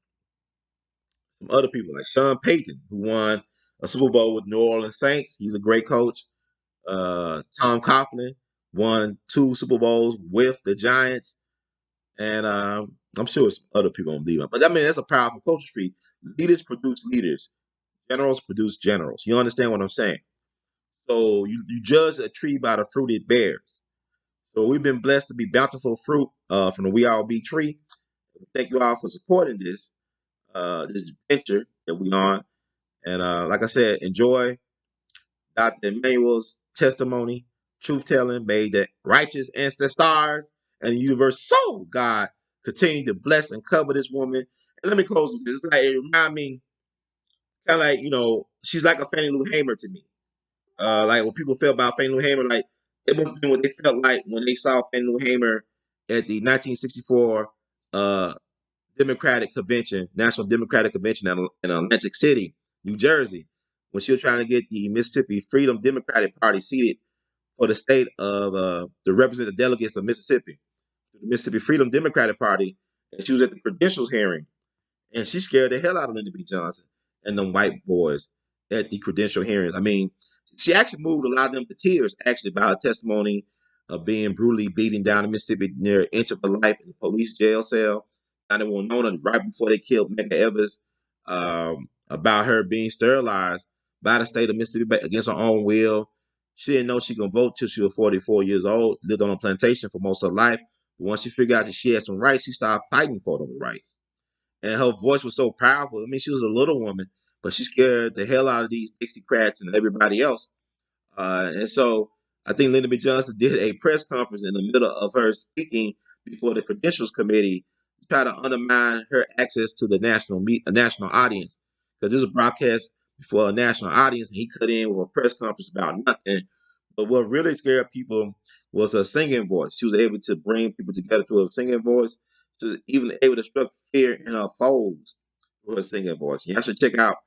other people like Sean Payton, who won a Super Bowl with New Orleans Saints. He's a great coach. Tom Coughlin won 2 Super Bowls with the Giants. And I'm sure some other people don't believe it. But I mean, that's a powerful coaching tree. Leaders produce leaders. Generals produce generals. You understand what I'm saying? So you judge a tree by the fruit it bears. So we've been blessed to be bountiful fruit from the We All Be tree. Thank you all for supporting this venture that we on. And like I said, enjoy Dr. Emmanuel's testimony, truth telling, made that righteous ancestors and the universe so God continue to bless and cover this woman. And let me close with this. It's like, it remind me, kind of like, she's like a Fannie Lou Hamer to me. Like what people felt about Fannie Lou Hamer, like it must have been what they felt like when they saw Fannie Lou Hamer at the 1964 Democratic Convention, National Democratic Convention in Atlantic City, New Jersey, when she was trying to get the Mississippi Freedom Democratic Party seated for the state of to represent the delegates of Mississippi, the Mississippi Freedom Democratic Party, and she was at the credentials hearing. And she scared the hell out of Lyndon B. Johnson and them white boys at the credential hearings. I mean, she actually moved a lot of them to tears, actually, by her testimony of being brutally beaten down in Mississippi near an inch of her life in a police jail cell. And they were known right before they killed Medgar Evers, about her being sterilized by the state of Mississippi against her own will. She didn't know she could vote till she was 44 years old, lived on a plantation for most of her life. But once she figured out that she had some rights, she started fighting for those rights. And her voice was so powerful. I mean, she was a little woman, but she scared the hell out of these Dixiecrats and everybody else. And so I think Lyndon B. Johnson did a press conference in the middle of her speaking before the Credentials Committee to try to undermine her access to the national audience. Because this was broadcast before a national audience, and he cut in with a press conference about nothing. But what really scared people was her singing voice. She was able to bring people together through her singing voice. She was even able to struck fear in her foes with her singing voice. Y'all should check out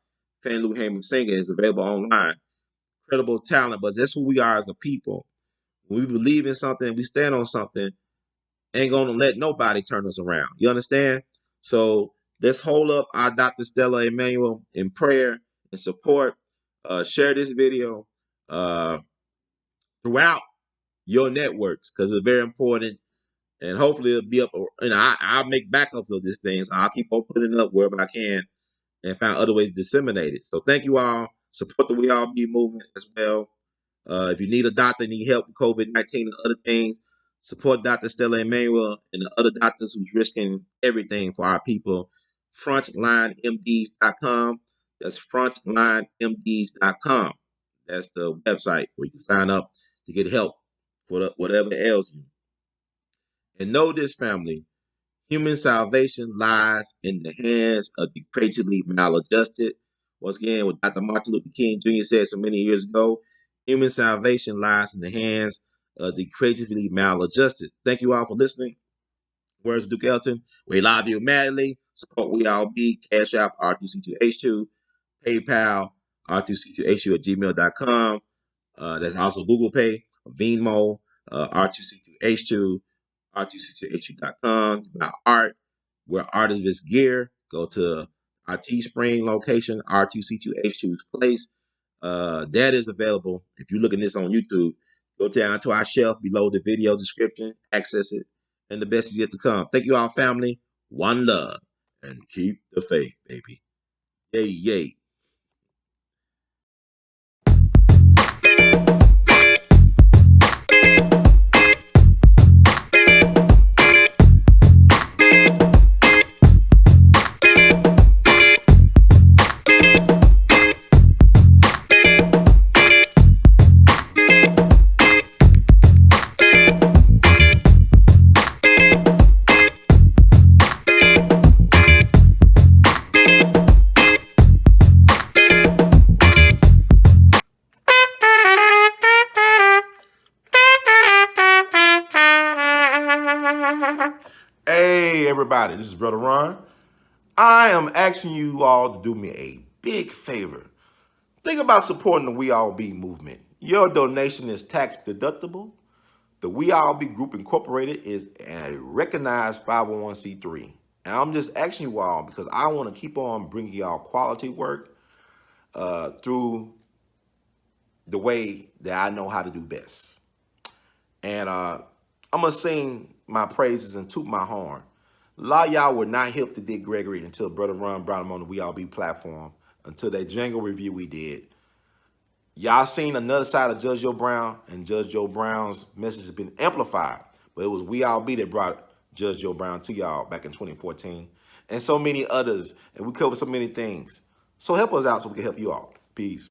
Fannie Lou Hamer singing. It's available online. Incredible talent, but that's who we are as a people. When we believe in something, we stand on something, ain't gonna let nobody turn us around. You understand? So let's hold up our Dr. Stella Emanuel in prayer and support. Share this video throughout your networks because it's very important. And hopefully it'll be up. I'll make backups of this thing, so I'll keep on putting it up wherever I can and find other ways to disseminate it. So thank you all. Support the We All Be movement as well. If you need a doctor, need help with COVID-19 and other things, support Dr. Stella Emanuel and the other doctors who's risking everything for our people. FrontlineMDs.com. That's FrontlineMDs.com. That's the website where you can sign up to get help for whatever ails you. And know this, family. Human salvation lies in the hands of the creatively maladjusted. Once again, what Dr. Martin Luther King Jr. said so many years ago, human salvation lies in the hands of the creatively maladjusted. Thank you all for listening. Where's Duke Ellington? We love you madly. Support We All Be. Cash App R2C2H2. PayPal R2C2H2 at gmail.com. That's also Google Pay, Venmo, R2C2H2. R2C2H2.com. About art, where artists gear. Go to our Teespring location, R2C2H2's place. That is available. If you're looking at this on YouTube, go down to our shelf below the video description, access it, and the best is yet to come. Thank you all, family. One love, and keep the faith, baby. Yay, yay. Hey everybody, this is Brother Ron. I am asking you all to do me a big favor. Think about supporting the We All Be movement. Your donation is tax deductible. The We All Be Group Incorporated is a recognized 501c3. And I'm just asking you all because I want to keep on bringing y'all quality work through the way that I know how to do best. And I'm going to sing my praises and toot my horn. A lot of y'all were not hip to Dick Gregory until Brother Ron brought him on the We All Be platform, until that jingle review we did. Y'all seen another side of Judge Joe Brown, and Judge Joe Brown's message has been amplified. But it was We All Be that brought Judge Joe Brown to y'all back in 2014. And so many others. And we covered so many things. So help us out so we can help you all. Peace.